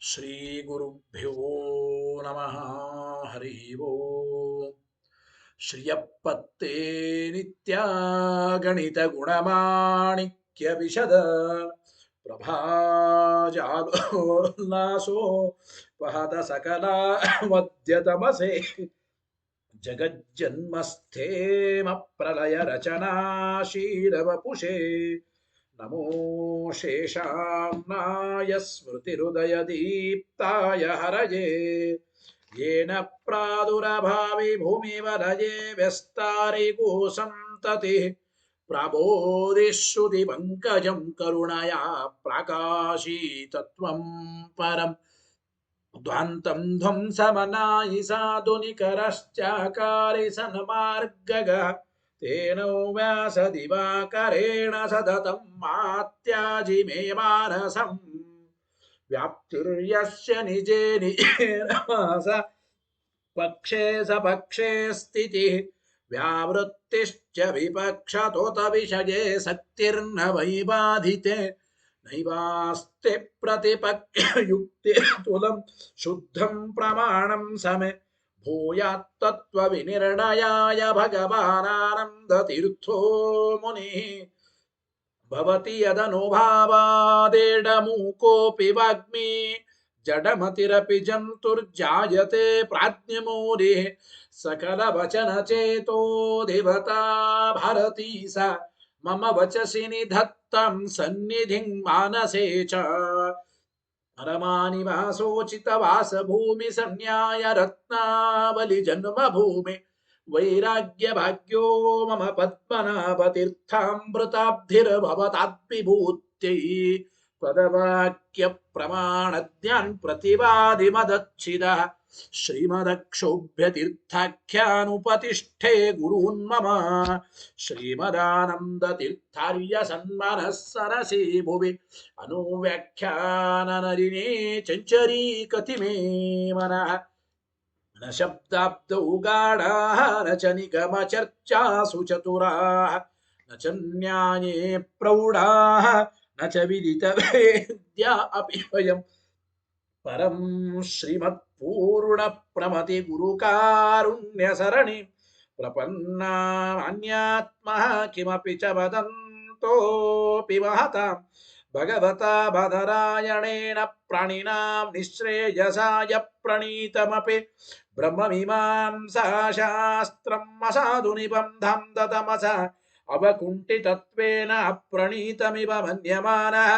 ಶ್ರೀ ಗುರುಭ್ಯೋ ನಮಃ. ಹರಿ ಓಂ. ಶ್ರಿಯಪ್ಪತ್ತೇ ನಿತ್ಯ ಗಣಿತ ಗುಣಮಾಣಿಕ್ಯ ವಿಶದ ಪ್ರಭಾಜಾಲೋಲ್ಲಾಸೋ ಪಹತ ಸಕಲ ಮಧ್ಯತಮಸೆ ಜಗಜ್ಜನ್ಮಸ್ಥೇಮ ಪ್ರಲಯ ರಚನಾಶೀಲವಪುಷೇ ನಮೋ ಶೇಷಾಂನಾಯ ಸ್ಮೃತಿಹೃದಯ ದೀಪ್ತಾಯ ಹರಯೇ येन प्रादुरभावि भूमिवलये व्यस्तारिगो सन्ततिः प्रबोधिश्रुतिपङ्कजं करुणया प्राकाशीतत्वं परम् ध्वान्तं ध्वंसमनायि साधुनिकरश्चाकारि सन्मार्गगः तेन व्यासदिवाकरेण सततं मात्याजि मे मानसम् व्याप्तिर्यस्य निजे निजेरमास पक्षे सपक्षे स्थितिः व्यावृत्तिश्च विपक्षतोत विषये शक्तिर्न वैबाधिते नैवास्ति प्रतिपक्षयुक्तिर्तुलं शुद्धं प्रमाणं समे भूयात्तत्त्वविनिर्णयाय भगवानानन्दतीर्थो मुनिः भवति यदनुभावादेडमूकोऽपि वाग्मी जडमतिरपि जन्तुर्जायते प्राज्ञमूलिः सकलवचनचेतो देवता भारती सा मम वचसि निधत्तं सन्निधिं मानसे च रमानिवासोचितवासभूमि संन्याय रत्नावलि जन्मभूमि वैराग्य भाग्यो मम पद्मनाभतीर्थामृताब्धिर्भवताद्विभूत्यै पदवाक्य प्रमाणज्ञान प्रतिवादि मदच्छिदः श्रीमदक्षोभ्यतीर्थाख्यानुपतिष्ठे गुरून् मम श्रीमदानन्दतीर्थार्य सन्मनः सरसि भुवि अनुव्याख्याननलिने चञ्चरी कतिमे मनः न शब्दाब्दौ गाढाः न च निगमचर्चासु चतुराः न च न्याये प्रौढाः न च विदितवेद्या अपि वयम् परं श्रीमत्पूर्णप्रमति गुरुकारुण्यसरणि प्रपन्नान्यात्मः किमपि च वदन्तोऽपि महताम् भगवता बादरायणेन प्राणिनां निःश्रेयसाय प्रणीतमपि ब्रह्ममीमांसाशास्त्रम् असाधु निबन्धं ददमसा अवकुण्ठितत्वेन प्रणीतमिव मन्यमानः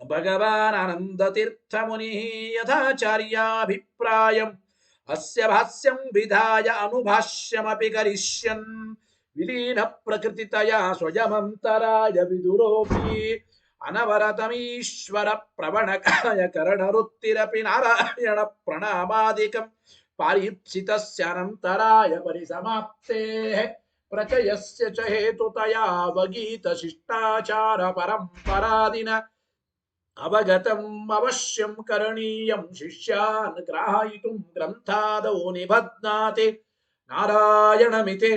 भगवान् आनन्दतीर्थमुनिः यथाचार्याभिप्रायम् अस्य भाष्यं विधाय अनुभाष्यमपि करिष्यन् विलीनप्रकृतितया स्वयमन्तराय विदुरोऽपि अनवरतमीश्वर प्रवणकाय करणवृत्तिरपि नारायण प्रणामादिकं पारीप्सितस्यानन्तराय परिसमाप्तेः प्रचयस्य च हेतुतया अवगीतशिष्टाचार परम्परादिना अवगतम् अवश्यं करणीयं शिष्यान् ग्राहयितुं ग्रन्थादौ निबध्नाति नारायणमिति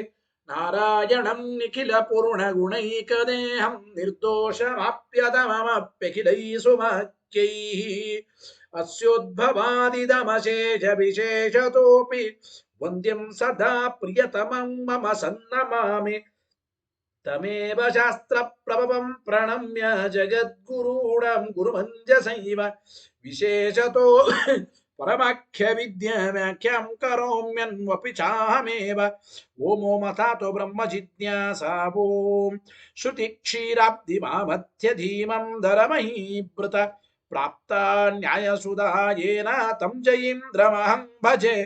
नारायणं निखिलपूर्णगुणैकदेहं निर्दोषमाप्यतममप्यखिलैः सुवाक्यैः अस्योद्भवादिदमशेषविशेषतोऽपि वन्द्यं सदा प्रियतमं मम सन्नमामि तमेव शास्त्रप्रभवं प्रणम्य जगद्गुरूणां गुरुमञ्जसैव विशेषतो परमाख्यविद्याव्याख्यां करोम्यन्वपि चाहमेव ओमो मथातो ब्रह्मजिज्ञासा ॐ श्रुतिक्षीराब्धिमामध्यधीमं धरमहीभृत प्राप्ता न्यायसुधा येन तं जयीन्द्रमहं भजे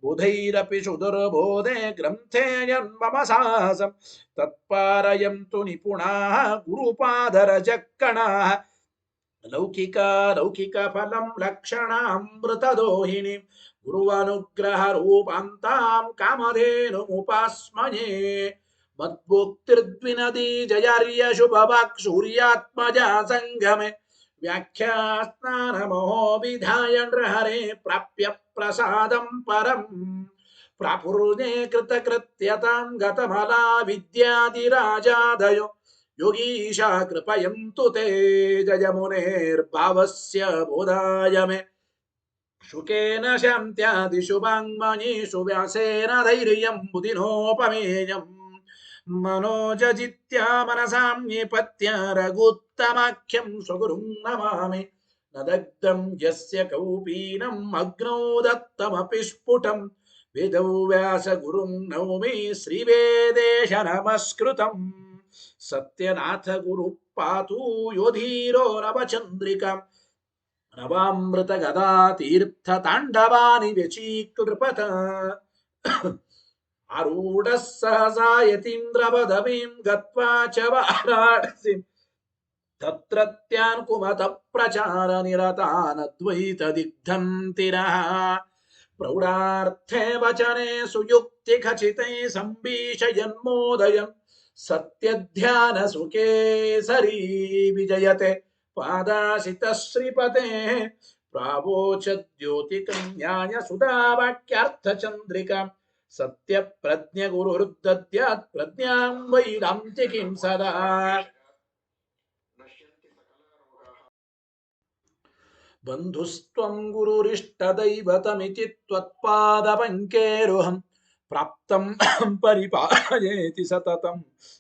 बुधैरपि सुदुर्बोधे ग्रन्थे जन्मम साहसं तत्पारयन्तु निपुणाः गुरुपादरजक्कणाः लौकिकफलं लक्षणामृतदोहिनीं गुरुवनुग्रहरूपान्तां कामधेनुमुपास्महे मद्भुक्तिर्द्विनदी जयार्यशुभवाक् सूर्यात्मजा सङ्गमे व्याख्यास्नानमहो विधाय नृहरे प्राप्य प्रसादं परम् प्रापुर्णे कृतकृत्यतां गतमला विद्यादिराजादयो योगीशा कृपयन्तु ते जयमुनेर्भावस्य बोधाय मे ಶುಕೇನ ಶಾಂತ್ಯಾದಿಷು ವಾಂಗ್ಮನೀಷು ವ್ಯಾಸೇನ ಧೈರ್ಯಂ ಬುಧಿನೋಪಮೇಯಂ ಮನೋಜಿತ್ಯ ಮನಸಾಮ್ಯಪತ್ಯ ರಘುತ್ತಮಾಖ್ಯಂ ಸ್ವಗುರುಂ ನಮಾಮಿ ನ ದಗ್ಧಂ ಯಸ್ಯ ಕೌಪೀನಂ ಅಗ್ನೌ ದತ್ತಮಪಿ ಸ್ಫುಟಂ ವೇದೌ ವ್ಯಾಸ ಗುರುಂ ನೌಮಿ ಶ್ರೀವೇದೇಶ ನಮಸ್ಕೃತಂ ಸತ್ಯನಾಥ ಗುರು ಪಾತು ಯೋಧೀರೋ ನವಚಂದ್ರಿಕಾ ನವಾಮೃತ ಗದಾ ತೀರ್ಥ ತಾಂಡವಾನಿ ವ್ಯಚೀಕೃಪತ ಆರೂಢ ಸಹಸಾ ಯತೀಂದ್ರ ಪದವೀಂ ಗತ್ವಾ ಚ ವಾರಾಣಸಿಂ ತತ್ರತ್ಯಾನ್ ಕುಮತ ಪ್ರಚಾರ ನಿರತಾನದ್ವೈತ ದಿಗ್ಧಂತಿರಃ ಪ್ರೌಢಾರ್ಥೇ ವಚನೆ ಸುಯುಕ್ತಿ ಖಚಿತೈ ಸಂಭೀಷಯನ್ಮೋದಯನ್ ಸತ್ಯಧ್ಯಾನ ಸುಖೇಸರಿ ವಿಜಯತೆ ಪಾದಾಸಿತ ಶ್ರೀಪತೆ ಪ್ರಾವೋಚದ್ಯೋತಿಕನ್ಯಾಯ ಸುಧಾವಾಕ್ಯಾರ್ಥ ಚಂದ್ರಿಕಾ ಸತ್ಯ ಪ್ರಜ್ಞ ಗುರುರ್ದದ್ಯಾತ್ ಪ್ರಜ್ಞಾಂ ವೈರಾಂತಿಕೀಂ ಸದಾ ಬಂಧುಸ್ತ್ವಂ ಗುರುರಿಷ್ಟದೈವತಮಿತಿ ತ್ವತ್ಪಾದ ಪಂಕೇರುಹಂ ಪ್ರಾಪ್ತಂ ಪರಿಪಾಲಯೇತಿ ಸತತಂ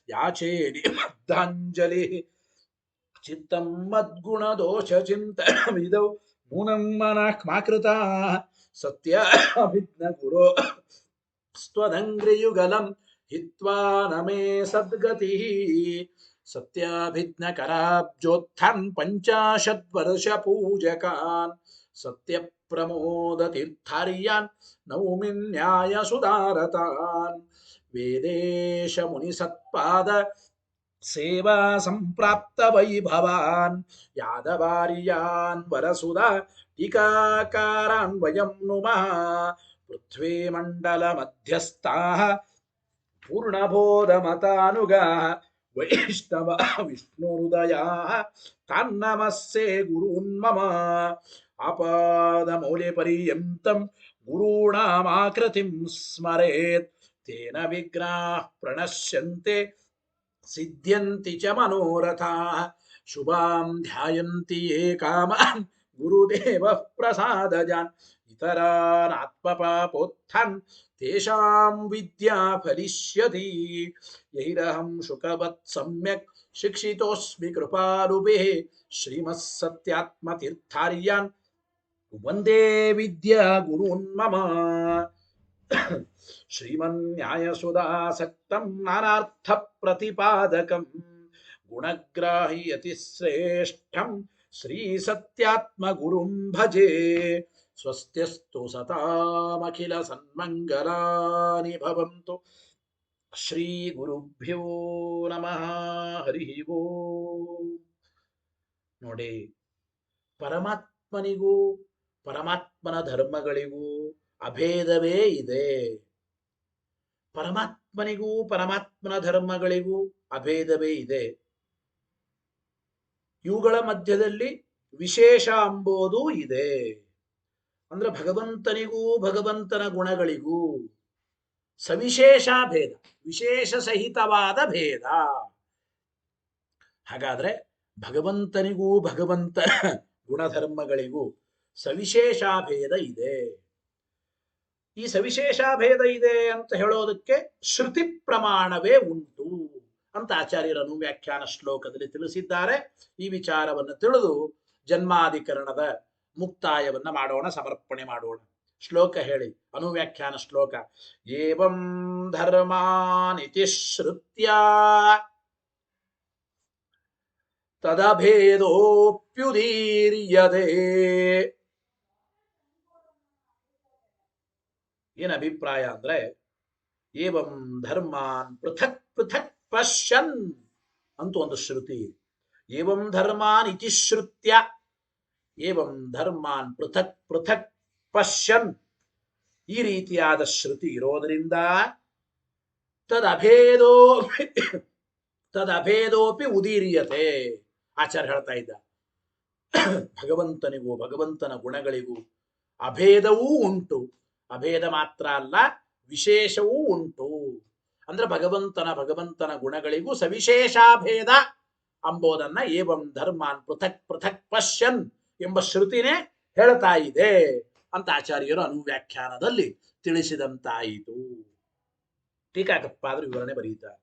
ಯಾಚೇನಿ ಮದ್ದಾಂಜಲಿ ಚಿತ್ತಂ ಮದ್ಗುಣದೋಷ ಚಿಂತನವಿದೌ ನೂನಂ ಮನಃ ಮಾಕೃತಾ ಸತ್ಯ ಅಭಿಜ್ಞ ಗುರೋ ಸ್ವದಂಗ್ರಿಯುಗಲಂ ಹಿತ್ವಾ ನಮೇ ಸದ್ಗತಿ ಸತ್ಯಾಭಿಜ್ಞ ಕರಾಬ್ಜೋತ್ಥಾನ್ ಪಂಚಾಶತ್ ವರ್ಷ ಪೂಜಕಾನ್ ಸತ್ಯ ಪ್ರಮೋದ ತೀರ್ಥಾರ್ಯಾನ್ ನೌಮಿ ನ್ಯಾಯ ಸುಧಾರತಾನ್ ವೇದೇಶ ಮುನಿ ಸತ್ಪಾದ ಸೇವಾ ಸಂಪ್ರಾಪ್ತ ವೈಭವಾನ್ ಯಾದವಾರ್ಯಾನ್ ವರಸುಧಾ ಟೀಕಾಕಾರಾನ್ ವಯಂ ನುಮಃ ಪೃಥ್ವೀ ಮಂಡಲ ಮಧ್ಯಸ್ಥಾಃ ಪೂರ್ಣಬೋಧ ಮತಾನುಗಾಃ ವೈಷ್ಣವ ವಿಷ್ಣುಹೃದಯಾಃ ತಾನ್ನಮಸ್ಸೆ ಗುರೂನ್ ಮಮ ಆಪಾದ ಮೌಲ್ಯ ಪರ್ಯಂತಂ ಗುರುಣಾಮಾಕೃತಿಂ ಸ್ಮರೇತ್ ತೇನ ವಿಘ್ನಾಃ ಪ್ರಣಶ್ಯಂತೆ ಸಿದ್ಧ್ಯಂತಿ ಚ ಮನೋರಥಾಃ ಶುಭಾಂ ಧ್ಯಾಯಂತಿ ಯೇ ಕಾಮಾನ್ ಗುರುದೇವಃ ಪ್ರಸಾದಜಾನ್ ಇತರಾನ್ ಆತ್ಮಪಾಪೋತ್ಥಾನ್ ತೇಷಾಂ ವಿದ್ಯಾ ಫಲಿಷ್ಯತಿ ಯೈರಹಂ ಶುಕವತ್ ಸಮ್ಯಕ್ ಶಿಕ್ಷಿತೋಸ್ಮಿ ಕೃಪಾಲುಭಿಃ ಶ್ರೀಮತ್ ಸತ್ಯಾತ್ಮತೀರ್ಥಾರ್ಯಾನ್ ವಂದೇ ವಿದ್ಯಾ ಗುರೂನ್ ಮಮ ಶ್ರೀಮನ್ಯಾಯಸುಧಾಸಕ್ತಂ ನಾನಾರ್ಥ ಪ್ರತಿಪಾದಕಂ ಗುಣಗ್ರಾಹಿ ಶ್ರೇಷ್ಠಂ ಶ್ರೀ ಸತ್ಯಾತ್ಮ ಗುರುಂ ಭಜೆ ಸ್ವಸ್ತ್ಯಸ್ತು ಸತಾಮಖಿಲ ಸನ್ಮಂಗಲಾನಿ ಭವಂತು ಶ್ರೀ ಗುರುಭ್ಯೋ ನಮಃ ಹರಿ ಓಂ. ನೋಡಿ, ಪರಮಾತ್ಮನಿಗೂ ಪರಮಾತ್ಮನ ಧರ್ಮಗಳಿಗೂ ಅಭೇದವೇ ಇದೆ. ಪರಮಾತ್ಮನಿಗೂ ಪರಮಾತ್ಮನ ಧರ್ಮಗಳಿಗೂ ಅಭೇದವೇ ಇದೆ. ಇವುಗಳ ಮಧ್ಯದಲ್ಲಿ ವಿಶೇಷ ಎಂಬುದು ಇದೆ. ಅಂದ್ರೆ ಭಗವಂತನಿಗೂ ಭಗವಂತನ ಗುಣಗಳಿಗೂ ಸವಿಶೇಷ ಭೇದ, ವಿಶೇಷ ಸಹಿತವಾದ ಭೇದ. ಹಾಗಾದ್ರೆ ಭಗವಂತನಿಗೂ ಭಗವಂತನ ಗುಣಧರ್ಮಗಳಿಗೂ ಸವಿಶೇಷ ಭೇದ ಇದೆ. ಈ ಸವಿಶೇಷ ಭೇದ ಇದೆ ಅಂತ ಹೇಳೋದಕ್ಕೆ ಶ್ರುತಿ ಪ್ರಮಾಣವೇ ಉಂಟು ಅಂತ ಆಚಾರ್ಯರನು ವ್ಯಾಖ್ಯಾನ ಶ್ಲೋಕದಲ್ಲಿ ತಿಳಿಸಿದ್ದಾರೆ. ಈ ವಿಚಾರವನ್ನು ತಿಳಿದು ಜನ್ಮಾಧಿಕರಣದ ಮುಕ್ತಾಯವನ್ನ ಮಾಡೋಣ, ಸಮರ್ಪಣೆ ಮಾಡೋಣ. ಶ್ಲೋಕ ಹೇಳಿ, ಅನುವ್ಯಾಖ್ಯಾನ ಶ್ಲೋಕ. ಏವಂ ಧರ್ಮಾನಿತಿ ಶ್ರುತ್ಯ ತದಭೇದೋಪ್ಯುದೀರ್ಯತೆ. ಏನ್ ಅಭಿಪ್ರಾಯ ಅಂದ್ರೆ, ಏವಂ ಧರ್ಮಾನ್ ಪೃಥಕ್ ಪೃಥಕ್ ಪಶ್ಯನ್ ಅಂತ ಒಂದು ಶ್ರುತಿ. ಏವಂ ಧರ್ಮಾನ್ ಇತಿ ಶ್ರುತ್ಯ, ಏವಂ ಧರ್ಮಾನ್ ಪೃಥಕ್ ಪೃಥಕ್ ಪಶ್ಯನ್, ಈ ರೀತಿಯಾದ ಶ್ರುತಿ ಇರೋದರಿಂದ ತದಭೇದೋಪಿ ಉದೀರ್ಯತೆ. ಆಚಾರ್ಯ ಹೇಳ್ತಾ ಇದ್ದ, ಭಗವಂತನಿಗೂ ಭಗವಂತನ ಗುಣಗಳಿಗೂ ಅಭೇದವೂ ಉಂಟು. ಅಭೇದ ಮಾತ್ರ ಅಲ್ಲ, ವಿಶೇಷವೂ ಉಂಟು. ಅಂದ್ರೆ ಭಗವಂತನ ಗುಣಗಳಿಗೂ ಸವಿಶೇಷಾಭೇದ ಅಂಬೋದನ್ನ ಏವಂ ಧರ್ಮಾನ್ ಪೃಥಕ್ ಪೃಥಕ್ ಪಶ್ಯನ್ ಎಂಬ ಶ್ರುತಿನೇ ಹೇಳ್ತಾ ಇದೆ ಅಂತ ಆಚಾರ್ಯರು ಅನುವ್ಯಾಖ್ಯಾನದಲ್ಲಿ ತಿಳಿಸಿದಂತಾಯಿತು. ಟೀಕಾಕೃತ್ಪಾದರು ವಿವರಣೆ ಬರೆಯುತ್ತಾರೆ.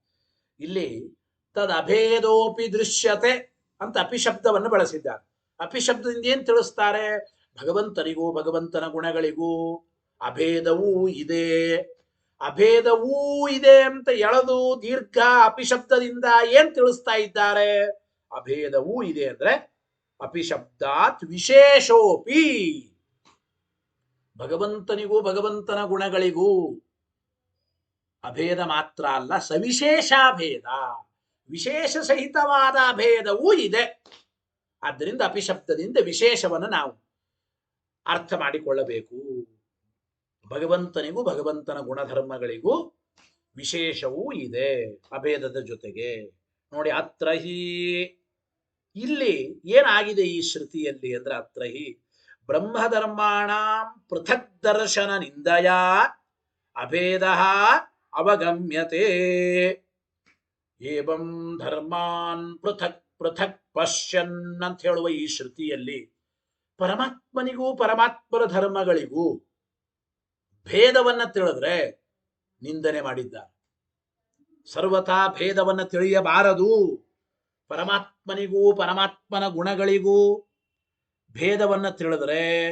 ಇಲ್ಲಿ ತದ್ ಅಭೇದೋಪಿ ದೃಶ್ಯತೆ ಅಂತ ಅಪಿಶಬ್ದವನ್ನು ಬಳಸಿದ್ದಾರೆ. ಅಪಿಶಬ್ದದಿಂದ ಏನ್ ತಿಳಿಸ್ತಾರೆ? ಭಗವಂತನಿಗೂ ಭಗವಂತನ ಗುಣಗಳಿಗೂ ಅಭೇದವೂ ಇದೆ. ಅಭೇದವೂ ಇದೆ ಅಂತ ಎಳೆದು ದೀರ್ಘ ಅಪಿಶಬ್ದದಿಂದ ಏನ್ ತಿಳಿಸ್ತಾ ಇದ್ದಾರೆ? ಅಭೇದವೂ ಇದೆ ಅಂದ್ರೆ ಅಪಿಶಬ್ದಾತ್ ವಿಶೇಷೋಪಿ, ಭಗವಂತನಿಗೂ ಭಗವಂತನ ಗುಣಗಳಿಗೂ ಅಭೇದ ಮಾತ್ರ ಅಲ್ಲ, ಸವಿಶೇಷಾಭೇದ, ವಿಶೇಷ ಸಹಿತವಾದ ಅಭೇದವೂ ಇದೆ. ಆದ್ದರಿಂದ ಅಪಿಶಬ್ದದಿಂದ ವಿಶೇಷವನ್ನು ನಾವು ಅರ್ಥ ಮಾಡಿಕೊಳ್ಳಬೇಕು. ಭಗವಂತನಿಗೂ ಭಗವಂತನ ಗುಣಧರ್ಮಗಳಿಗೂ ವಿಶೇಷವೂ ಇದೆ ಅಭೇದದ ಜೊತೆಗೆ. ನೋಡಿ, ಅತ್ರಹಿ ಇಲ್ಲಿ ಏನಾಗಿದೆ ಈ ಶ್ರುತಿಯಲ್ಲಿ ಅಂದ್ರೆ, ಅತ್ರಹಿ ಬ್ರಹ್ಮಧರ್ಮಾಣ ಪೃಥಕ್ ದರ್ಶನ ನಿಂದಯ ಅಭೇದ ಅವಗಮ್ಯತೆ. ಏವಂ ಧರ್ಮಾನ್ ಪೃಥಕ್ ಪೃಥಕ್ ಪಶ್ಯನ್ ಅಂತ ಹೇಳುವ ಈ ಶ್ರುತಿಯಲ್ಲಿ ಪರಮಾತ್ಮನಿಗೂ ಪರಮಾತ್ಮರ ಧರ್ಮಗಳಿಗೂ ಭೇದವನ್ನ ತಿಳಿದ್ರೆ ನಿಂದನೆ ಮಾಡಿದ್ದಾರೆ. ಸರ್ವಥಾ ಭೇದವನ್ನ ತಿಳಿಯಬಾರದು. ಪರಮಾತ್ಮನಿಗೂ ಪರಮಾತ್ಮನ ಗುಣಗಳಿಗೂ ಭೇದವನ್ನ ತಿಳಿದ್ರೆ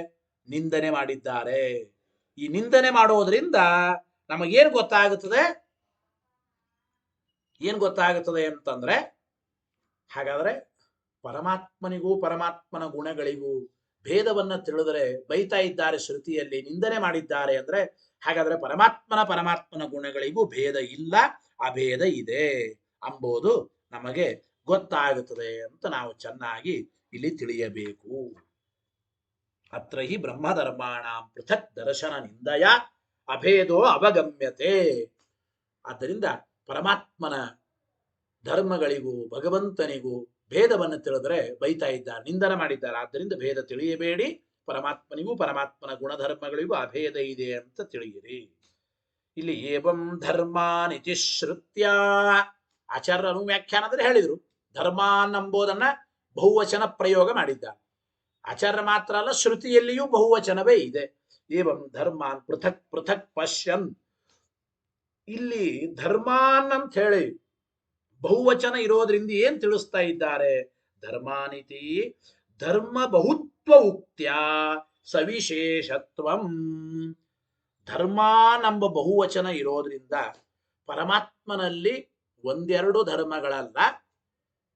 ನಿಂದನೆ ಮಾಡಿದ್ದಾರೆ. ಈ ನಿಂದನೆ ಮಾಡೋದ್ರಿಂದ ನಮಗೇನು ಗೊತ್ತಾಗುತ್ತದೆ? ಏನ್ ಗೊತ್ತಾಗುತ್ತದೆ ಅಂತಂದ್ರೆ, ಹಾಗಾದ್ರೆ ಪರಮಾತ್ಮನಿಗೂ ಪರಮಾತ್ಮನ ಗುಣಗಳಿಗೂ ಭೇದವನ್ನ ತಿಳಿದರೆ ಬೈತಾ ಇದ್ದಾರೆ ಶ್ರುತಿಯಲ್ಲಿ, ನಿಂದನೆ ಮಾಡಿದ್ದಾರೆ ಅಂದ್ರೆ ಹಾಗಾದ್ರೆ ಪರಮಾತ್ಮನ ಗುಣಗಳಿಗೂ ಭೇದ ಇಲ್ಲ, ಅಭೇದ ಇದೆ ಅಂಬುದು ನಮಗೆ ಗೊತ್ತಾಗುತ್ತದೆ ಅಂತ ನಾವು ಚೆನ್ನಾಗಿ ಇಲ್ಲಿ ತಿಳಿಯಬೇಕು. ಅತ್ರ ಹಿ ಬ್ರಹ್ಮಧರ್ಮಾಣ ಪೃಥಕ್ ದರ್ಶನ ನಿಂದಯ ಅಭೇದೋ ಅವಗಮ್ಯತೆ. ಆದ್ದರಿಂದ ಪರಮಾತ್ಮನ ಧರ್ಮಗಳಿಗೂ ಭಗವಂತನಿಗೂ ಭೇದವನ್ನು ತಿಳಿದ್ರೆ ಬೈತಾ ಇದ್ದಾರೆ, ನಿಂದನೆ ಮಾಡಿದ್ದಾರೆ. ಆದ್ದರಿಂದ ಭೇದ ತಿಳಿಯಬೇಡಿ, ಪರಮಾತ್ಮನಿಗೂ ಪರಮಾತ್ಮನ ಗುಣಧರ್ಮಗಳಿಗೂ ಅಭೇದ ಇದೆ ಅಂತ ತಿಳಿಯಿರಿ. ಇಲ್ಲಿ ಏವಂ ಧರ್ಮಾನಿತಿ ಶ್ರುತ್ಯ ಆಚಾರ್ಯರು ವ್ಯಾಖ್ಯಾನದಲ್ಲಿ ಹೇಳಿದರು. ಧರ್ಮಾನ್ ಎಂಬುದನ್ನ ಬಹುವಚನ ಪ್ರಯೋಗ ಮಾಡಿದ್ದಾರೆ. ಆಚಾರ್ಯ ಮಾತ್ರ ಅಲ್ಲ, ಶ್ರುತಿಯಲ್ಲಿಯೂ ಬಹುವಚನವೇ ಇದೆ. ಏವಂ ಧರ್ಮಾನ್ ಪೃಥಕ್ ಪೃಥಕ್ ಪಶ್ಯನ್. ಇಲ್ಲಿ ಧರ್ಮಾನ್ ಅಂತ ಹೇಳಿ ಬಹುವಚನ ಇರೋದ್ರಿಂದ ಏನ್ ತಿಳಿಸ್ತಾ ಇದ್ದಾರೆ? ಧರ್ಮಾನಿತಿ ಧರ್ಮ ಬಹುತ್ವ ಉಕ್ತ್ಯ ಸವಿಶೇಷತ್ವಂ. ಧರ್ಮಾನ್ ಎಂಬ ಬಹುವಚನ ಇರೋದ್ರಿಂದ ಪರಮಾತ್ಮನಲ್ಲಿ ಒಂದೆರಡು ಧರ್ಮಗಳಲ್ಲ,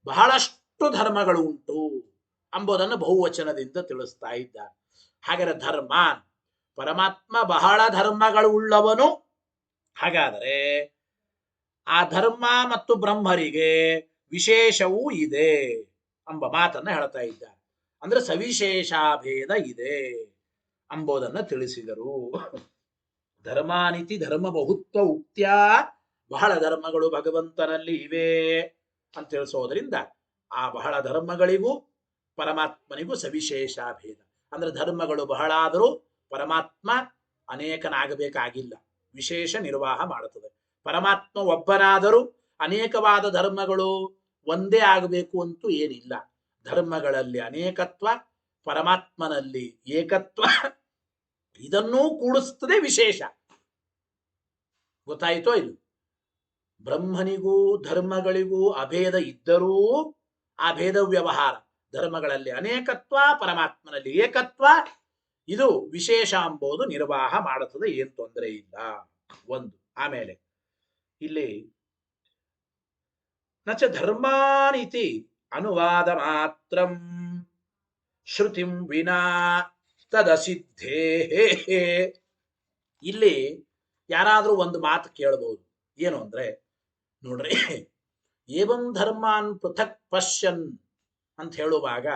ಬಹಳಷ್ಟು ಧರ್ಮಗಳು ಉಂಟು ಎಂಬುದನ್ನು ಬಹುವಚನದಿಂದ ತಿಳಿಸ್ತಾ ಇದ್ದಾರೆ. ಹಾಗಾದರೆ ಧರ್ಮಾನ್, ಪರಮಾತ್ಮ ಬಹಳ ಧರ್ಮಗಳು ಉಳ್ಳವನು. ಹಾಗಾದರೆ ಆ ಧರ್ಮ ಮತ್ತು ಬ್ರಹ್ಮರಿಗೆ ವಿಶೇಷವೂ ಇದೆ ಎಂಬ ಮಾತನ್ನ ಹೇಳ್ತಾ ಇದ್ದಾರೆ. ಅಂದ್ರೆ ಸವಿಶೇಷಾಭೇದ ಇದೆ ಎಂಬುದನ್ನು ತಿಳಿಸಿದರು. ಧರ್ಮಾನಿತಿ ಧರ್ಮ ಬಹುತ್ವ ಉಕ್ತ್ಯ, ಬಹಳ ಧರ್ಮಗಳು ಭಗವಂತನಲ್ಲಿ ಇವೆ ಅಂತ ತಿಳಿಸೋದ್ರಿಂದ ಆ ಬಹಳ ಧರ್ಮಗಳಿಗೂ ಪರಮಾತ್ಮನಿಗೂ ಸವಿಶೇಷಾಭೇದ. ಅಂದ್ರೆ ಧರ್ಮಗಳು ಬಹಳ ಆದರೂ ಪರಮಾತ್ಮ ಅನೇಕನಾಗಬೇಕಾಗಿಲ್ಲ, ವಿಶೇಷ ನಿರ್ವಾಹ ಮಾಡುತ್ತದೆ. ಪರಮಾತ್ಮ ಒಬ್ಬನಾದರೂ ಅನೇಕವಾದ ಧರ್ಮಗಳು ಒಂದೇ ಆಗಬೇಕು ಅಂತೂ ಏನಿಲ್ಲ. ಧರ್ಮಗಳಲ್ಲಿ ಅನೇಕತ್ವ, ಪರಮಾತ್ಮನಲ್ಲಿ ಏಕತ್ವ, ಇದನ್ನೂ ಕೂಡಿಸ್ತದೆ ವಿಶೇಷ. ಗೊತ್ತಾಯಿತೋ ಇಲ್ಲ? ಬ್ರಹ್ಮನಿಗೂ ಧರ್ಮಗಳಿಗೂ ಅಭೇದ ಇದ್ದರೂ ಆ ಭೇದ ವ್ಯವಹಾರ, ಧರ್ಮಗಳಲ್ಲಿ ಅನೇಕತ್ವ, ಪರಮಾತ್ಮನಲ್ಲಿ ಏಕತ್ವ, ಇದು ವಿಶೇಷ ಎಂಬುದು ನಿರ್ವಾಹ ಮಾಡುತ್ತದೆ, ಏನು ತೊಂದರೆ ಇಲ್ಲ. ಒಂದು. ಆಮೇಲೆ ಇಲ್ಲಿ ನಚ ಧರ್ಮಾನಿತಿ ಅನುವಾದ ಮಾತ್ರಂ ಶ್ರುತಿಂ ವಿನಾ ತದಸಿದ್ಧೇ. ಇಲ್ಲಿ ಯಾರಾದ್ರೂ ಒಂದು ಮಾತು ಕೇಳಬಹುದು. ಏನು ಅಂದ್ರೆ, ನೋಡ್ರಿ, ಏವಂ ಧರ್ಮಾನ್ ಪೃಥಕ್ ಪಶ್ಯನ್ ಅಂತ ಹೇಳುವಾಗ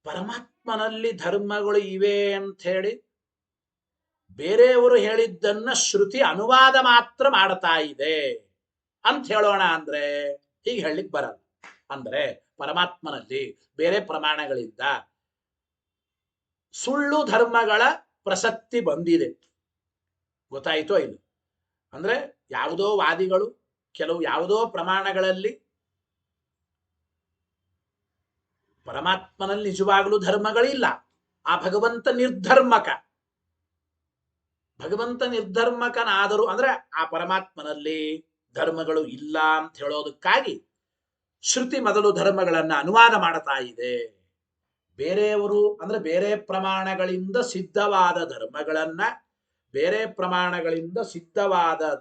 ಪರಮಾತ್ಮನಲ್ಲಿ ಧರ್ಮಗಳು ಇವೆ ಅಂತ ಹೇಳಿ ಬೇರೆಯವರು ಹೇಳಿದ್ದನ್ನ ಶ್ರುತಿ ಅನುವಾದ ಮಾತ್ರ ಮಾಡ್ತಾ ಇದೆ ಅಂತ ಹೇಳೋಣ ಅಂದ್ರೆ ಹೀಗೆ ಹೇಳಲಿಕ್ಕೆ ಬರಲ್ಲ. ಅಂದ್ರೆ ಪರಮಾತ್ಮನಲ್ಲಿ ಬೇರೆ ಪ್ರಮಾಣಗಳಿಂದ ಸುಳ್ಳು ಧರ್ಮಗಳ ಪ್ರಸಕ್ತಿ ಬಂದಿದೆ. ಗೊತ್ತಾಯಿತೋ ಇಲ್ಲ? ಅಂದ್ರೆ ಯಾವುದೋ ವಾದಿಗಳು ಕೆಲವು ಯಾವುದೋ ಪ್ರಮಾಣಗಳಲ್ಲಿ ಪರಮಾತ್ಮನಲ್ಲಿ ನಿಜವಾಗಲೂ ಧರ್ಮಗಳಿಲ್ಲ, ಆ ಭಗವಂತ ನಿರ್ಧರ್ಮಕ. ಭಗವಂತ ನಿರ್ಧರ್ಮಕನಾದರೂ ಅಂದ್ರೆ ಆ ಪರಮಾತ್ಮನಲ್ಲಿ ಧರ್ಮಗಳು ಇಲ್ಲ ಅಂತ ಹೇಳೋದಕ್ಕಾಗಿ ಶ್ರುತಿ ಮೊದಲು ಧರ್ಮಗಳನ್ನ ಅನುವಾದ ಮಾಡ್ತಾ ಇದೆ. ಬೇರೆಯವರು ಅಂದ್ರೆ ಬೇರೆ ಪ್ರಮಾಣಗಳಿಂದ ಸಿದ್ಧವಾದ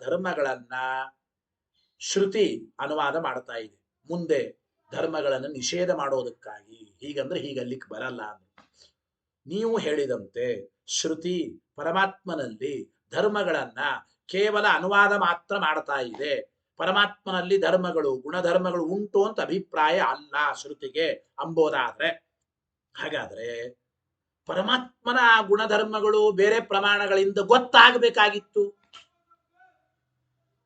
ಧರ್ಮಗಳನ್ನ ಶ್ರುತಿ ಅನುವಾದ ಮಾಡ್ತಾ ಇದೆ ಮುಂದೆ ಧರ್ಮಗಳನ್ನು ನಿಷೇಧ ಮಾಡೋದಕ್ಕಾಗಿ. ಹೀಗಂದ್ರೆ ಹೀಗಲ್ಲಿಕ್ಕೆ ಬರಲ್ಲ. ನೀವು ಹೇಳಿದಂತೆ ಶ್ರುತಿ ಪರಮಾತ್ಮನಲ್ಲಿ ಧರ್ಮಗಳನ್ನ ಕೇವಲ ಅನುವಾದ ಮಾತ್ರ ಮಾಡ್ತಾ ಇದೆ. ಪರಮಾತ್ಮನಲ್ಲಿ ಧರ್ಮಗಳು ಗುಣಧರ್ಮಗಳು ಉಂಟು ಅಂತ ಅಭಿಪ್ರಾಯ ಅಲ್ಲ ಶ್ರುತಿಗೆ ಅಂಬೋದಾದ್ರೆ, ಹಾಗಾದ್ರೆ ಪರಮಾತ್ಮನ ಆ ಗುಣಧರ್ಮಗಳು ಬೇರೆ ಪ್ರಮಾಣಗಳಿಂದ ಗೊತ್ತಾಗಬೇಕಾಗಿತ್ತು.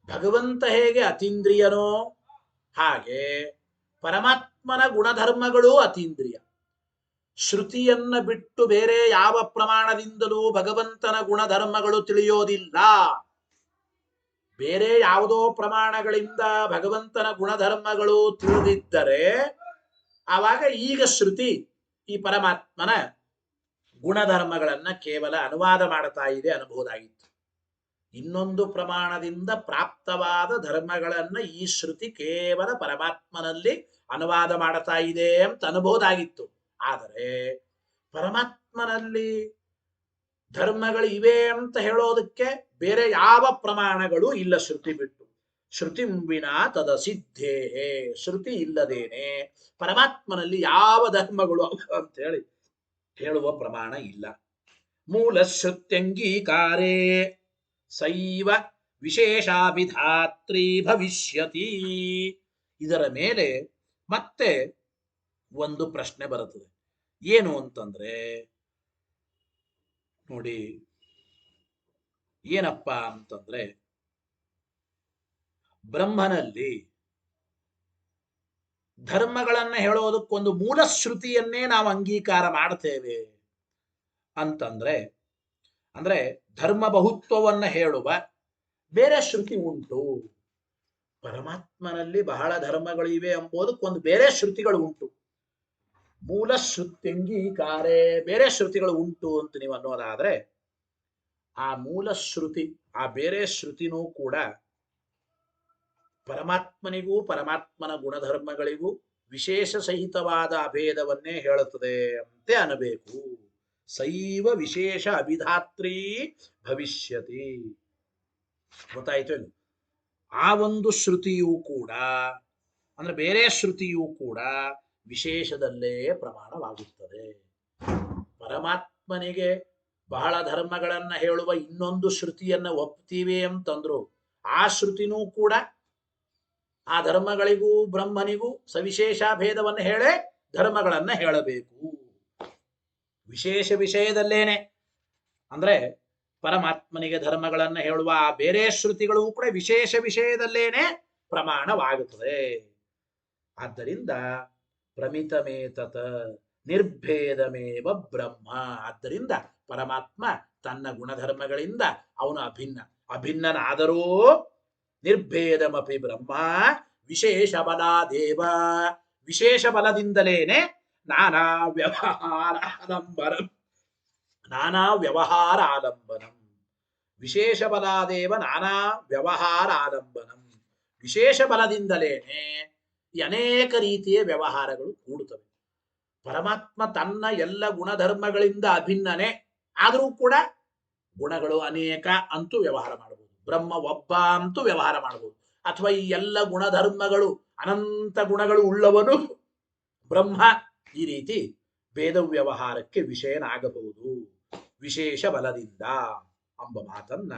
ಭಗವಂತ ಹೇಗೆ ಅತೀಂದ್ರಿಯನೋ ಹಾಗೆ ಪರಮಾತ್ಮನ ಗುಣಧರ್ಮಗಳು ಅತೀಂದ್ರಿಯ. ಶ್ರುತಿಯನ್ನ ಬಿಟ್ಟು ಬೇರೆ ಯಾವ ಪ್ರಮಾಣದಿಂದಲೂ ಭಗವಂತನ ಗುಣಧರ್ಮಗಳು ತಿಳಿಯೋದಿಲ್ಲ. ಬೇರೆ ಯಾವುದೋ ಪ್ರಮಾಣಗಳಿಂದ ಭಗವಂತನ ಗುಣಧರ್ಮಗಳು ತಿಳಿದಿದ್ದರೆ ಆವಾಗ ಈಗ ಶ್ರುತಿ ಈ ಪರಮಾತ್ಮನ ಗುಣಧರ್ಮಗಳನ್ನ ಕೇವಲ ಅನುವಾದ ಮಾಡ್ತಾ ಇದೆ ಅನ್ಬಹುದಾಗಿತ್ತು. ಇನ್ನೊಂದು ಪ್ರಮಾಣದಿಂದ ಪ್ರಾಪ್ತವಾದ ಧರ್ಮಗಳನ್ನ ಈ ಶ್ರುತಿ ಕೇವಲ ಪರಮಾತ್ಮನಲ್ಲಿ ಅನುವಾದ ಮಾಡ್ತಾ ಇದೆ ಅಂತ ಅನ್ಬಹುದಾಗಿತ್ತು. ಆದರೆ ಪರಮಾತ್ಮನಲ್ಲಿ ಧರ್ಮಗಳು ಇವೆ ಅಂತ ಹೇಳೋದಕ್ಕೆ ಬೇರೆ ಯಾವ ಪ್ರಮಾಣಗಳು ಇಲ್ಲ ಶ್ರುತಿ ಬಿಟ್ಟು. ಶ್ರುತಿ ವಿನಾ ತದ ಸಿದ್ಧೇ, ಶ್ರುತಿ ಇಲ್ಲದೇನೆ ಪರಮಾತ್ಮನಲ್ಲಿ ಯಾವ ಧರ್ಮಗಳು ಅಂತ ಹೇಳುವ ಪ್ರಮಾಣ ಇಲ್ಲ. ಮೂಲ ಶ್ರುತ್ಯಂಗೀಕಾರೇ ಸೈವ ವಿಶೇಷಾಭಿಧಾತ್ರಿ ಭವಿಷ್ಯತಿ. ಇದರ ಮೇಲೆ ಮತ್ತೆ ಒಂದು ಪ್ರಶ್ನೆ ಬರುತ್ತದೆ. ಏನು ಅಂತಂದ್ರೆ ನೋಡಿ, ಏನಪ್ಪಾ ಅಂತಂದ್ರೆ ಬ್ರಹ್ಮನಲ್ಲಿ ಧರ್ಮಗಳನ್ನ ಹೇಳೋದಕ್ಕೊಂದು ಮೂಲ ಶ್ರುತಿಯನ್ನೇ ನಾವು ಅಂಗೀಕಾರ ಮಾಡ್ತೇವೆ ಅಂತಂದ್ರೆ, ಅಂದ್ರೆ ಧರ್ಮ ಬಹುತ್ವವನ್ನ ಹೇಳುವ ಬೇರೆ ಶ್ರುತಿ ಉಂಟು. ಪರಮಾತ್ಮನಲ್ಲಿ ಬಹಳ ಧರ್ಮಗಳು ಇವೆ ಎಂಬುದಕ್ಕೊಂದು ಬೇರೆ ಶ್ರುತಿಗಳು ಉಂಟು. ಮೂಲ ಶ್ರುತ್ಯಂಗೀಕಾರೇ, ಬೇರೆ ಶ್ರುತಿಗಳು ಉಂಟು ಅಂತ ನೀವು ಅನ್ನೋದಾದ್ರೆ ಆ ಮೂಲ ಶ್ರುತಿ ಆ ಬೇರೆ ಶ್ರುತಿನೂ ಕೂಡ ಪರಮಾತ್ಮನಿಗೂ ಪರಮಾತ್ಮನ ಗುಣಧರ್ಮಗಳಿಗೂ ವಿಶೇಷ ಸಹಿತವಾದ ಅಭೇದವನ್ನೇ ಹೇಳುತ್ತದೆ ಅಂತೆ ಅನ್ನಬೇಕು. ಸೈವ ವಿಶೇಷ ಅಭಿಧಾತ್ರಿ ಭವಿಷ್ಯತಿ. ಗೊತ್ತಾಯ್ತು? ಆ ಒಂದು ಶ್ರುತಿಯೂ ಕೂಡ ಅಂದ್ರೆ ಬೇರೆ ಶ್ರುತಿಯೂ ಕೂಡ ವಿಶೇಷದಲ್ಲೇ ಪ್ರಮಾಣವಾಗುತ್ತದೆ. ಪರಮಾತ್ಮನಿಗೆ ಬಹಳ ಧರ್ಮಗಳನ್ನ ಹೇಳುವ ಇನ್ನೊಂದು ಶ್ರುತಿಯನ್ನ ಒಪ್ತೀವಿ ಅಂತಂದ್ರು ಆ ಶ್ರುತಿನೂ ಕೂಡ ಆ ಧರ್ಮಗಳಿಗೂ ಬ್ರಹ್ಮನಿಗೂ ಸವಿಶೇಷ ಭೇದವನ್ನು ಹೇಳೇ ಧರ್ಮಗಳನ್ನ ಹೇಳಬೇಕು. ವಿಶೇಷ ವಿಷಯದಲ್ಲೇನೆ ಅಂದ್ರೆ ಪರಮಾತ್ಮನಿಗೆ ಧರ್ಮಗಳನ್ನ ಹೇಳುವ ಆ ಬೇರೆ ಶ್ರುತಿಗಳು ಕೂಡ ವಿಶೇಷ ವಿಷಯದಲ್ಲೇನೆ ಪ್ರಮಾಣವಾಗುತ್ತದೆ. ಆದ್ದರಿಂದ ಪ್ರಮಿತಮೇತತ ನಿರ್ಭೇದಮೇವ ಬ್ರಹ್ಮ. ಆದ್ದರಿಂದ ಪರಮಾತ್ಮ ತನ್ನ ಗುಣಧರ್ಮಗಳಿಂದ ಅವನು ಅಭಿನ್ನನಾದರೂ ನಿರ್ಭೇದಮಪಿ ಬ್ರಹ್ಮ ವಿಶೇಷ ಬಲಾದೇವ. ವಿಶೇಷ ಬಲದಿಂದಲೇನೆ ನಾನಾ ವ್ಯವಹಾರ ಆಲಂಬನಂ. ವಿಶೇಷ ಬಲಾದೇವ ನಾನಾ ವ್ಯವಹಾರ ಆಲಂಬನಂ. ವಿಶೇಷ ಬಲದಿಂದಲೇನೆ ಈ ಅನೇಕ ರೀತಿಯ ವ್ಯವಹಾರಗಳು ಕೂಡುತ್ತವೆ. ಪರಮಾತ್ಮ ತನ್ನ ಎಲ್ಲ ಗುಣಧರ್ಮಗಳಿಂದ ಅಭಿನ್ನನೆ ಆದರೂ ಕೂಡ ಗುಣಗಳು ಅನೇಕ ಅಂತೂ ವ್ಯವಹಾರ ಮಾಡಬಹುದು. ಬ್ರಹ್ಮ ಒಬ್ಬ ಅಂತೂ ವ್ಯವಹಾರ ಮಾಡಬಹುದು. ಅಥವಾ ಈ ಎಲ್ಲ ಗುಣಧರ್ಮಗಳು ಅನಂತ ಗುಣಗಳು ಉಳ್ಳವನು ಬ್ರಹ್ಮ. ಈ ರೀತಿ ಭೇದ ವ್ಯವಹಾರಕ್ಕೆ ವಿಷಯನಾಗಬಹುದು ವಿಶೇಷ ಬಲದಿಂದ ಎಂಬ ಮಾತನ್ನ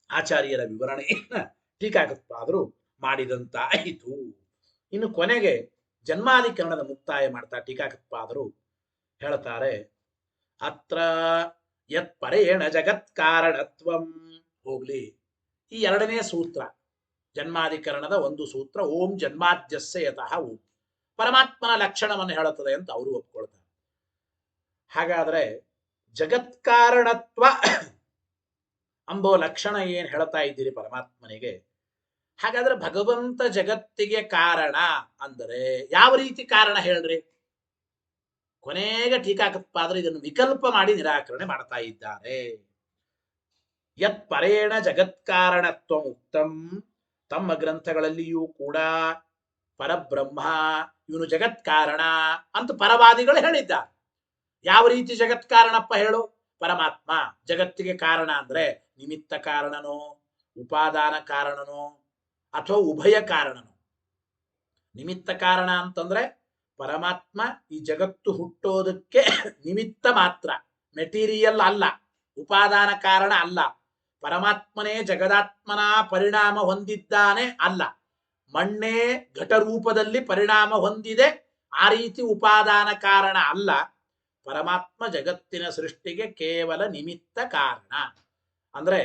ಆಚಾರ್ಯರ ವಿವರಣೆಯನ್ನ ಟೀಕಾಕೃತ್ಪಾದರು ಮಾಡಿದಂತಾಯಿತು. ಇನ್ನು ಕೊನೆಗೆ ಜನ್ಮಾಧಿಕರಣದ ಮುಕ್ತಾಯ ಮಾಡ್ತಾ ಟೀಕಾಕೃತ್ಪಾದರು ಹೇಳ್ತಾರೆ, ಅತ್ರ ಯತ್ ಪರೇಣ ಜಗತ್ ಕಾರಣತ್ವಂ. ಹೋಗ್ಲಿ, ಈ ಎರಡನೇ ಸೂತ್ರ ಜನ್ಮಾಧಿಕರಣದ ಒಂದು ಸೂತ್ರ ಓಂ ಜನ್ಮಾದ್ಯಸ್ಯ ಯತಃ ಓಂ ಪರಮಾತ್ಮನ ಲಕ್ಷಣವನ್ನು ಹೇಳುತ್ತದೆ ಅಂತ ಅವರು ಒಪ್ಕೊಳ್ತಾರೆ. ಹಾಗಾದ್ರೆ ಜಗತ್ಕಾರಣತ್ವ ಅಂಬೋ ಲಕ್ಷಣ ಏನ್ ಹೇಳ್ತಾ ಇದ್ದೀರಿ ಪರಮಾತ್ಮನಿಗೆ, ಹಾಗಾದ್ರೆ ಭಗವಂತ ಜಗತ್ತಿಗೆ ಕಾರಣ ಅಂದರೆ ಯಾವ ರೀತಿ ಕಾರಣ ಹೇಳ್ರಿ? ಕೊನೆಗೆ ಟೀಕಾಕೃತ್ಪಾದರು ಇದನ್ನು ವಿಕಲ್ಪ ಮಾಡಿ ನಿರಾಕರಣೆ ಮಾಡ್ತಾ ಇದ್ದಾರೆ. ಯತ್ ಪರೇಣ ಜಗತ್ಕಾರಣತ್ವ ಉಕ್ತಂ, ತಮ್ಮ ಗ್ರಂಥಗಳಲ್ಲಿಯೂ ಕೂಡ ಪರಬ್ರಹ್ಮ ಇವನು ಜಗತ್ಕಾರಣ ಅಂತ ಪರವಾದಿಗಳು ಹೇಳಿದ್ದಾರೆ. ಯಾವ ರೀತಿ ಜಗತ್ಕಾರಣಪ್ಪ ಹೇಳು? ಪರಮಾತ್ಮ ಜಗತ್ತಿಗೆ ಕಾರಣ ಅಂದ್ರೆ ನಿಮಿತ್ತ ಕಾರಣನೋ, ಉಪಾದಾನ ಕಾರಣನೋ, ಅಥವಾ ಉಭಯ ಕಾರಣನೋ? ನಿಮಿತ್ತ ಕಾರಣ ಅಂತಂದ್ರೆ ಪರಮಾತ್ಮ ಈ ಜಗತ್ತು ಹುಟ್ಟೋದಕ್ಕೆ ನಿಮಿತ್ತ ಮಾತ್ರ, ಮೆಟೀರಿಯಲ್ ಅಲ್ಲ, ಉಪಾದಾನ ಕಾರಣ ಅಲ್ಲ. ಪರಮಾತ್ಮನೇ ಜಗದಾತ್ಮನ ಪರಿಣಾಮ ಹೊಂದಿದ್ದಾನೆ ಅಲ್ಲ, ಮಣ್ಣೇ ಘಟರೂಪದಲ್ಲಿ ಪರಿಣಾಮ ಹೊಂದಿದೆ, ಆ ರೀತಿ ಉಪಾದಾನ ಕಾರಣ ಅಲ್ಲ. ಪರಮಾತ್ಮ ಜಗತ್ತಿನ ಸೃಷ್ಟಿಗೆ ಕೇವಲ ನಿಮಿತ್ತ ಕಾರಣ. ಅಂದ್ರೆ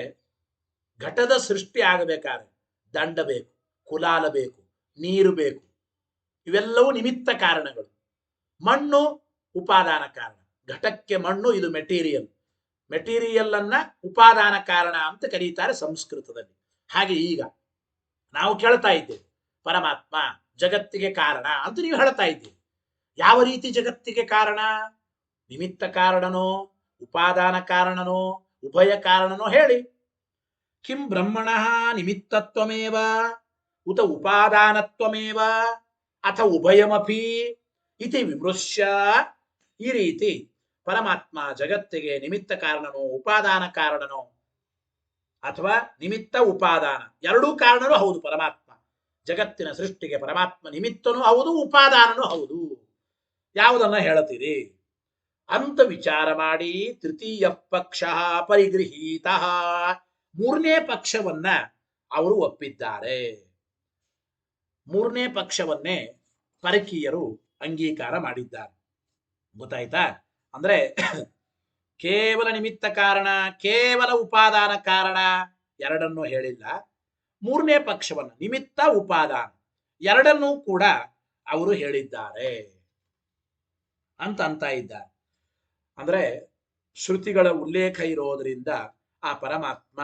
ಘಟದ ಸೃಷ್ಟಿ ಆಗಬೇಕಾದ್ರೆ ದಂಡ ಬೇಕು, ಕುಲಾಲ ಬೇಕು, ನೀರು ಬೇಕು, ಇವೆಲ್ಲವೂ ನಿಮಿತ್ತ ಕಾರಣಗಳು. ಮಣ್ಣು ಉಪಾದಾನ ಕಾರಣ. ಘಟಕ್ಕೆ ಮಣ್ಣು ಇದು ಮೆಟೀರಿಯಲ್, ಮೆಟೀರಿಯಲ್ ಅನ್ನ ಉಪಾದಾನ ಕಾರಣ ಅಂತ ಕರೀತಾರೆ ಸಂಸ್ಕೃತದಲ್ಲಿ. ಹಾಗೆ ಈಗ ನಾವು ಕೇಳ್ತಾ ಇದ್ದೇವೆ ಪರಮಾತ್ಮ ಜಗತ್ತಿಗೆ ಕಾರಣ ಅಂತ ನೀವು ಹೇಳ್ತಾ ಇದ್ದೀವಿ. ಯಾವ ರೀತಿ ಜಗತ್ತಿಗೆ ಕಾರಣ? ನಿಮಿತ್ತ ಕಾರಣನೋ, ಉಪಾದಾನ ಕಾರಣನೋ, ಉಭಯ ಕಾರಣನೋ ಹೇಳಿ. ಕಿಂ ಬ್ರಹ್ಮಣಃ ನಿಮಿತ್ತತ್ವಮೇವ ಉತ ಉಪಾದಾನತ್ವಮೇವ ಅಥ ಉಭಯಮಪಿ ಇತಿ ವಿಮೃಶ್ಯ. ಈ ರೀತಿ ಪರಮಾತ್ಮ ಜಗತ್ತಿಗೆ ನಿಮಿತ್ತ ಕಾರಣನೋ, ಉಪಾದಾನ ಕಾರಣನೋ, ಅಥವಾ ನಿಮಿತ್ತ ಉಪಾದಾನ ಎರಡೂ ಕಾರಣನೂ ಹೌದು. ಪರಮಾತ್ಮ ಜಗತ್ತಿನ ಸೃಷ್ಟಿಗೆ ಪರಮಾತ್ಮ ನಿಮಿತ್ತನೂ ಹೌದು, ಉಪಾದಾನನೂ ಹೌದು. ಯಾವುದನ್ನ ಹೇಳುತ್ತೀರಿ ಅಂತ ವಿಚಾರ ಮಾಡಿ ತೃತೀಯ ಪಕ್ಷ ಪರಿಗೃಹೀತ, ಮೂರನೇ ಪಕ್ಷವನ್ನ ಅವರು ಒಪ್ಪಿದ್ದಾರೆ. ಮೂರನೇ ಪಕ್ಷವನ್ನೇ ಪರಕೀಯರು ಅಂಗೀಕಾರ ಮಾಡಿದ್ದಾರೆ. ಗೊತ್ತಾಯ್ತಾ? ಅಂದ್ರೆ ಕೇವಲ ನಿಮಿತ್ತ ಕಾರಣ, ಕೇವಲ ಉಪಾದಾನ ಕಾರಣ ಎರಡನ್ನೂ ಹೇಳಿಲ್ಲ. ಮೂರನೇ ಪಕ್ಷವನ್ನ ನಿಮಿತ್ತ ಉಪಾದಾನ ಎರಡನ್ನೂ ಕೂಡ ಅವರು ಹೇಳಿದ್ದಾರೆ ಅಂತ ಇದ್ದಾರೆ. ಅಂದ್ರೆ ಶ್ರುತಿಗಳ ಉಲ್ಲೇಖ ಇರೋದ್ರಿಂದ ಆ ಪರಮಾತ್ಮ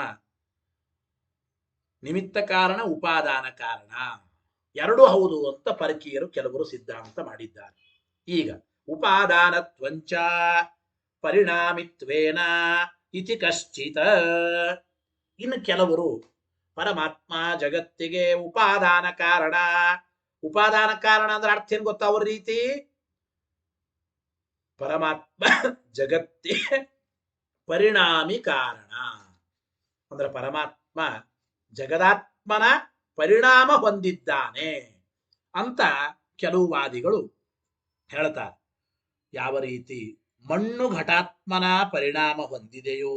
ನಿಮಿತ್ತ ಕಾರಣ, ಉಪಾದಾನ ಕಾರಣ ಎರಡೂ ಹೌದು ಅಂತ ಪರಕೀಯರು ಕೆಲವರು ಸಿದ್ಧಾಂತ ಮಾಡಿದ್ದಾರೆ. ಈಗ ಉಪಾದಾನತ್ವಂಚ ಪರಿಣಾಮಿತ್ವೇನ ಇತಿ ಕಶ್ಚಿತ. ಇನ್ನು ಕೆಲವರು ಪರಮಾತ್ಮ ಜಗತ್ತಿಗೆ ಉಪಾದಾನ ಕಾರಣ. ಉಪಾದಾನ ಕಾರಣ ಅಂದ್ರೆ ಅರ್ಥ ಏನ್ ಗೊತ್ತಾ? ಅವ್ರ ರೀತಿ ಪರಮಾತ್ಮ ಜಗತ್ತಿಗೆ ಪರಿಣಾಮಿ ಕಾರಣ ಅಂದ್ರೆ ಪರಮಾತ್ಮ ಜಗದಾತ್ಮನ ಪರಿಣಾಮ ಹೊಂದಿದ್ದಾನೆ ಅಂತ ಕೆಲವು ವಾದಿಗಳು ಹೇಳ್ತಾರೆ. ಯಾವ ರೀತಿ ಮಣ್ಣು ಘಟಾತ್ಮನ ಪರಿಣಾಮ ಹೊಂದಿದೆಯೋ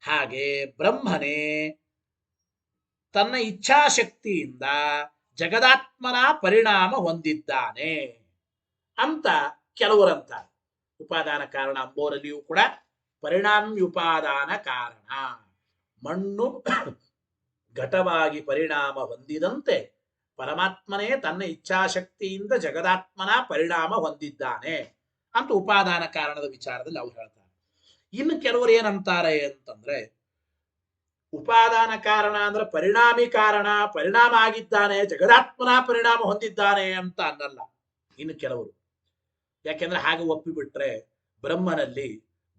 ಹಾಗೆ ಬ್ರಹ್ಮನೇ ತನ್ನ ಇಚ್ಛಾಶಕ್ತಿಯಿಂದ ಜಗದಾತ್ಮನ ಪರಿಣಾಮ ಹೊಂದಿದ್ದಾನೆ ಅಂತ ಕೆಲವರಂತಾರೆ. ಉಪಾದಾನ ಕಾರಣ ಅಂಬೋರಲ್ಲಿಯೂ ಕೂಡ ಪರಿಣಾಮ್ಯುಪಾದಾನ ಕಾರಣ, ಮಣ್ಣು ಘಟವಾಗಿ ಪರಿಣಾಮ ಹೊಂದಿದಂತೆ ಪರಮಾತ್ಮನೇ ತನ್ನ ಇಚ್ಛಾಶಕ್ತಿಯಿಂದ ಜಗದಾತ್ಮನ ಪರಿಣಾಮ ಹೊಂದಿದ್ದಾನೆ ಅಂತ ಉಪಾದಾನ ಕಾರಣದ ವಿಚಾರದಲ್ಲಿ ಅವ್ರು ಹೇಳ್ತಾರೆ. ಇನ್ನು ಕೆಲವರು ಏನಂತಾರೆ ಅಂತಂದ್ರೆ ಉಪಾದಾನ ಕಾರಣ ಅಂದ್ರೆ ಪರಿಣಾಮಿ ಕಾರಣ, ಪರಿಣಾಮ ಆಗಿದ್ದಾನೆ, ಜಗದಾತ್ಮನ ಪರಿಣಾಮ ಹೊಂದಿದ್ದಾನೆ ಅಂತ ಅನ್ನಲ್ಲ ಇನ್ನು ಕೆಲವರು. ಯಾಕೆಂದ್ರೆ ಹಾಗೆ ಒಪ್ಪಿಬಿಟ್ರೆ ಬ್ರಹ್ಮನಲ್ಲಿ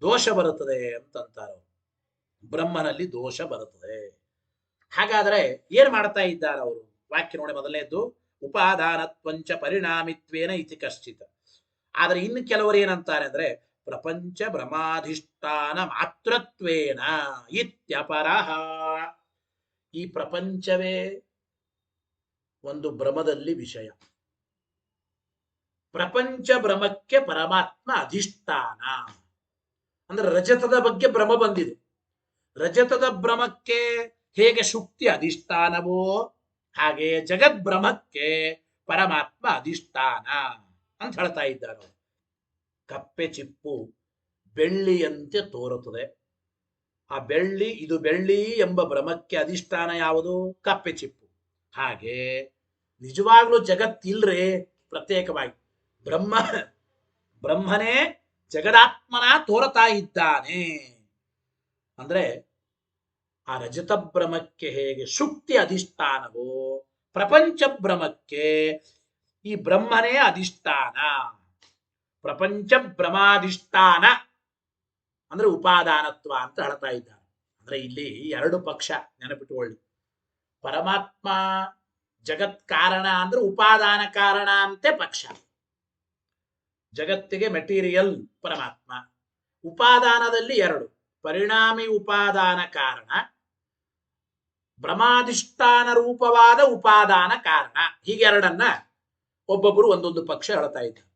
ದೋಷ ಬರುತ್ತದೆ ಅಂತಂತಾರೆ. ಬ್ರಹ್ಮನಲ್ಲಿ ದೋಷ ಬರುತ್ತದೆ. ಹಾಗಾದ್ರೆ ಏನ್ ಮಾಡ್ತಾ ಇದ್ದಾರೆ ಅವರು? ವಾಕ್ಯ ನೋಡಿ, ಮೊದಲನೇದ್ದು ಉಪಾದಾನತ್ವಂಚ ಪರಿಣಾಮಿತ್ವೇನ ಇತಿ ಕಶ್ಚಿತ. ಆದ್ರೆ ಇನ್ನು ಕೆಲವರು ಏನಂತಾರೆ ಅಂದ್ರೆ ಪ್ರಪಂಚ ಭ್ರಮಾಧಿಷ್ಠಾನ ಮಾತ್ರತ್ವೇನ ಇತ್ಯಪರಃ. ಈ ಪ್ರಪಂಚವೇ ಒಂದು ಭ್ರಮದಲ್ಲಿ ವಿಷಯ. ಪ್ರಪಂಚ ಭ್ರಮಕ್ಕೆ ಪರಮಾತ್ಮ ಅಧಿಷ್ಠಾನ. ಅಂದ್ರೆ ರಜತದ ಬಗ್ಗೆ ಭ್ರಮ ಬಂದಿದೆ. ರಜತದ ಭ್ರಮಕ್ಕೆ ಹೇಗೆ ಶುಕ್ತಿ ಅಧಿಷ್ಠಾನವೋ ಹಾಗೆ ಜಗದ್ಭ್ರಮಕ್ಕೆ ಪರಮಾತ್ಮ ಅಧಿಷ್ಠಾನ ಅಂತ ಹೇಳ್ತಾ ಇದ್ದಾರೆ. ಕಪ್ಪೆ ಚಿಪ್ಪು ಬೆಳ್ಳಿಯಂತೆ ತೋರುತ್ತದೆ. ಆ ಬೆಳ್ಳಿ, ಇದು ಬೆಳ್ಳಿ ಎಂಬ ಭ್ರಮಕ್ಕೆ ಅಧಿಷ್ಠಾನ ಯಾವುದು? ಕಪ್ಪೆ ಚಿಪ್ಪು. ಹಾಗೆ ನಿಜವಾಗ್ಲೂ ಜಗತ್ತಿಲ್ರೇ, ಪ್ರತ್ಯೇಕವಾಗಿ ಬ್ರಹ್ಮನೇ ಜಗದಾತ್ಮನ ತೋರತಾ ಇದ್ದಾನೆ. ಅಂದ್ರೆ ಆ ರಜತ ಭ್ರಮಕ್ಕೆ ಹೇಗೆ ಶುಕ್ತಿ ಅಧಿಷ್ಠಾನವೋ ಪ್ರಪಂಚ ಭ್ರಮಕ್ಕೆ ಈ ಬ್ರಹ್ಮನೇ ಅಧಿಷ್ಠಾನ. ಪ್ರಪಂಚ ಭ್ರಮಾಧಿಷ್ಠಾನ ಅಂದ್ರೆ ಉಪಾದಾನತ್ವ ಅಂತ ಹೇಳ್ತಾ ಇದ್ದಾರೆ. ಅಂದ್ರೆ ಇಲ್ಲಿ ಎರಡು ಪಕ್ಷ ನೆನಪಿಟ್ಟುಕೊಳ್ಳಿ. ಪರಮಾತ್ಮ ಜಗತ್ ಕಾರಣ ಅಂದ್ರೆ ಉಪಾದಾನ ಕಾರಣ ಅಂತೆ ಪಕ್ಷ. ಜಗತ್ತಿಗೆ ಮೆಟೀರಿಯಲ್ ಪರಮಾತ್ಮ. ಉಪಾದಾನದಲ್ಲಿ ಎರಡು, ಪರಿಣಾಮಿ ಉಪಾದಾನ ಕಾರಣ, ಭ್ರಮಾಧಿಷ್ಠಾನ ರೂಪವಾದ ಉಪಾದಾನ ಕಾರಣ. ಹೀಗೆರಡನ್ನ ಒಬ್ಬೊಬ್ಬರು ಒಂದೊಂದು ಪಕ್ಷ ಹೇಳ್ತಾ ಇದ್ದಾರೆ.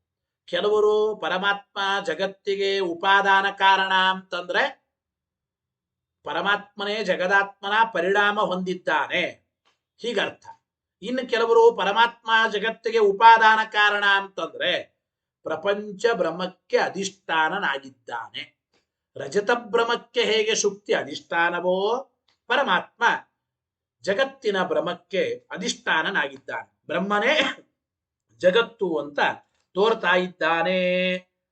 ಕೆಲವರು ಪರಮಾತ್ಮ ಜಗತ್ತಿಗೆ ಉಪಾದಾನ ಕಾರಣ ಅಂತಂದ್ರೆ ಪರಮಾತ್ಮನೇ ಜಗದಾತ್ಮನ ಪರಿಣಾಮ ಹೊಂದಿದ್ದಾನೆ ಹೀಗರ್ಥ. ಇನ್ನು ಕೆಲವರು ಪರಮಾತ್ಮ ಜಗತ್ತಿಗೆ ಉಪಾದಾನ ಕಾರಣ ಅಂತಂದ್ರೆ ಪ್ರಪಂಚ ಬ್ರಹ್ಮಕ್ಕೆ ಅಧಿಷ್ಠಾನನಾಗಿದ್ದಾನೆ. ರಜತ ಬ್ರಹ್ಮಕ್ಕೆ ಹೇಗೆ ಶುಕ್ತಿ ಅಧಿಷ್ಠಾನವೋ ಪರಮಾತ್ಮ ಜಗತ್ತಿನ ಬ್ರಹ್ಮಕ್ಕೆ ಅಧಿಷ್ಠಾನನಾಗಿದ್ದಾನೆ. ಬ್ರಹ್ಮನೇ ಜಗತ್ತು ಅಂತ ತೋರ್ತಾ ಇದ್ದಾನೆ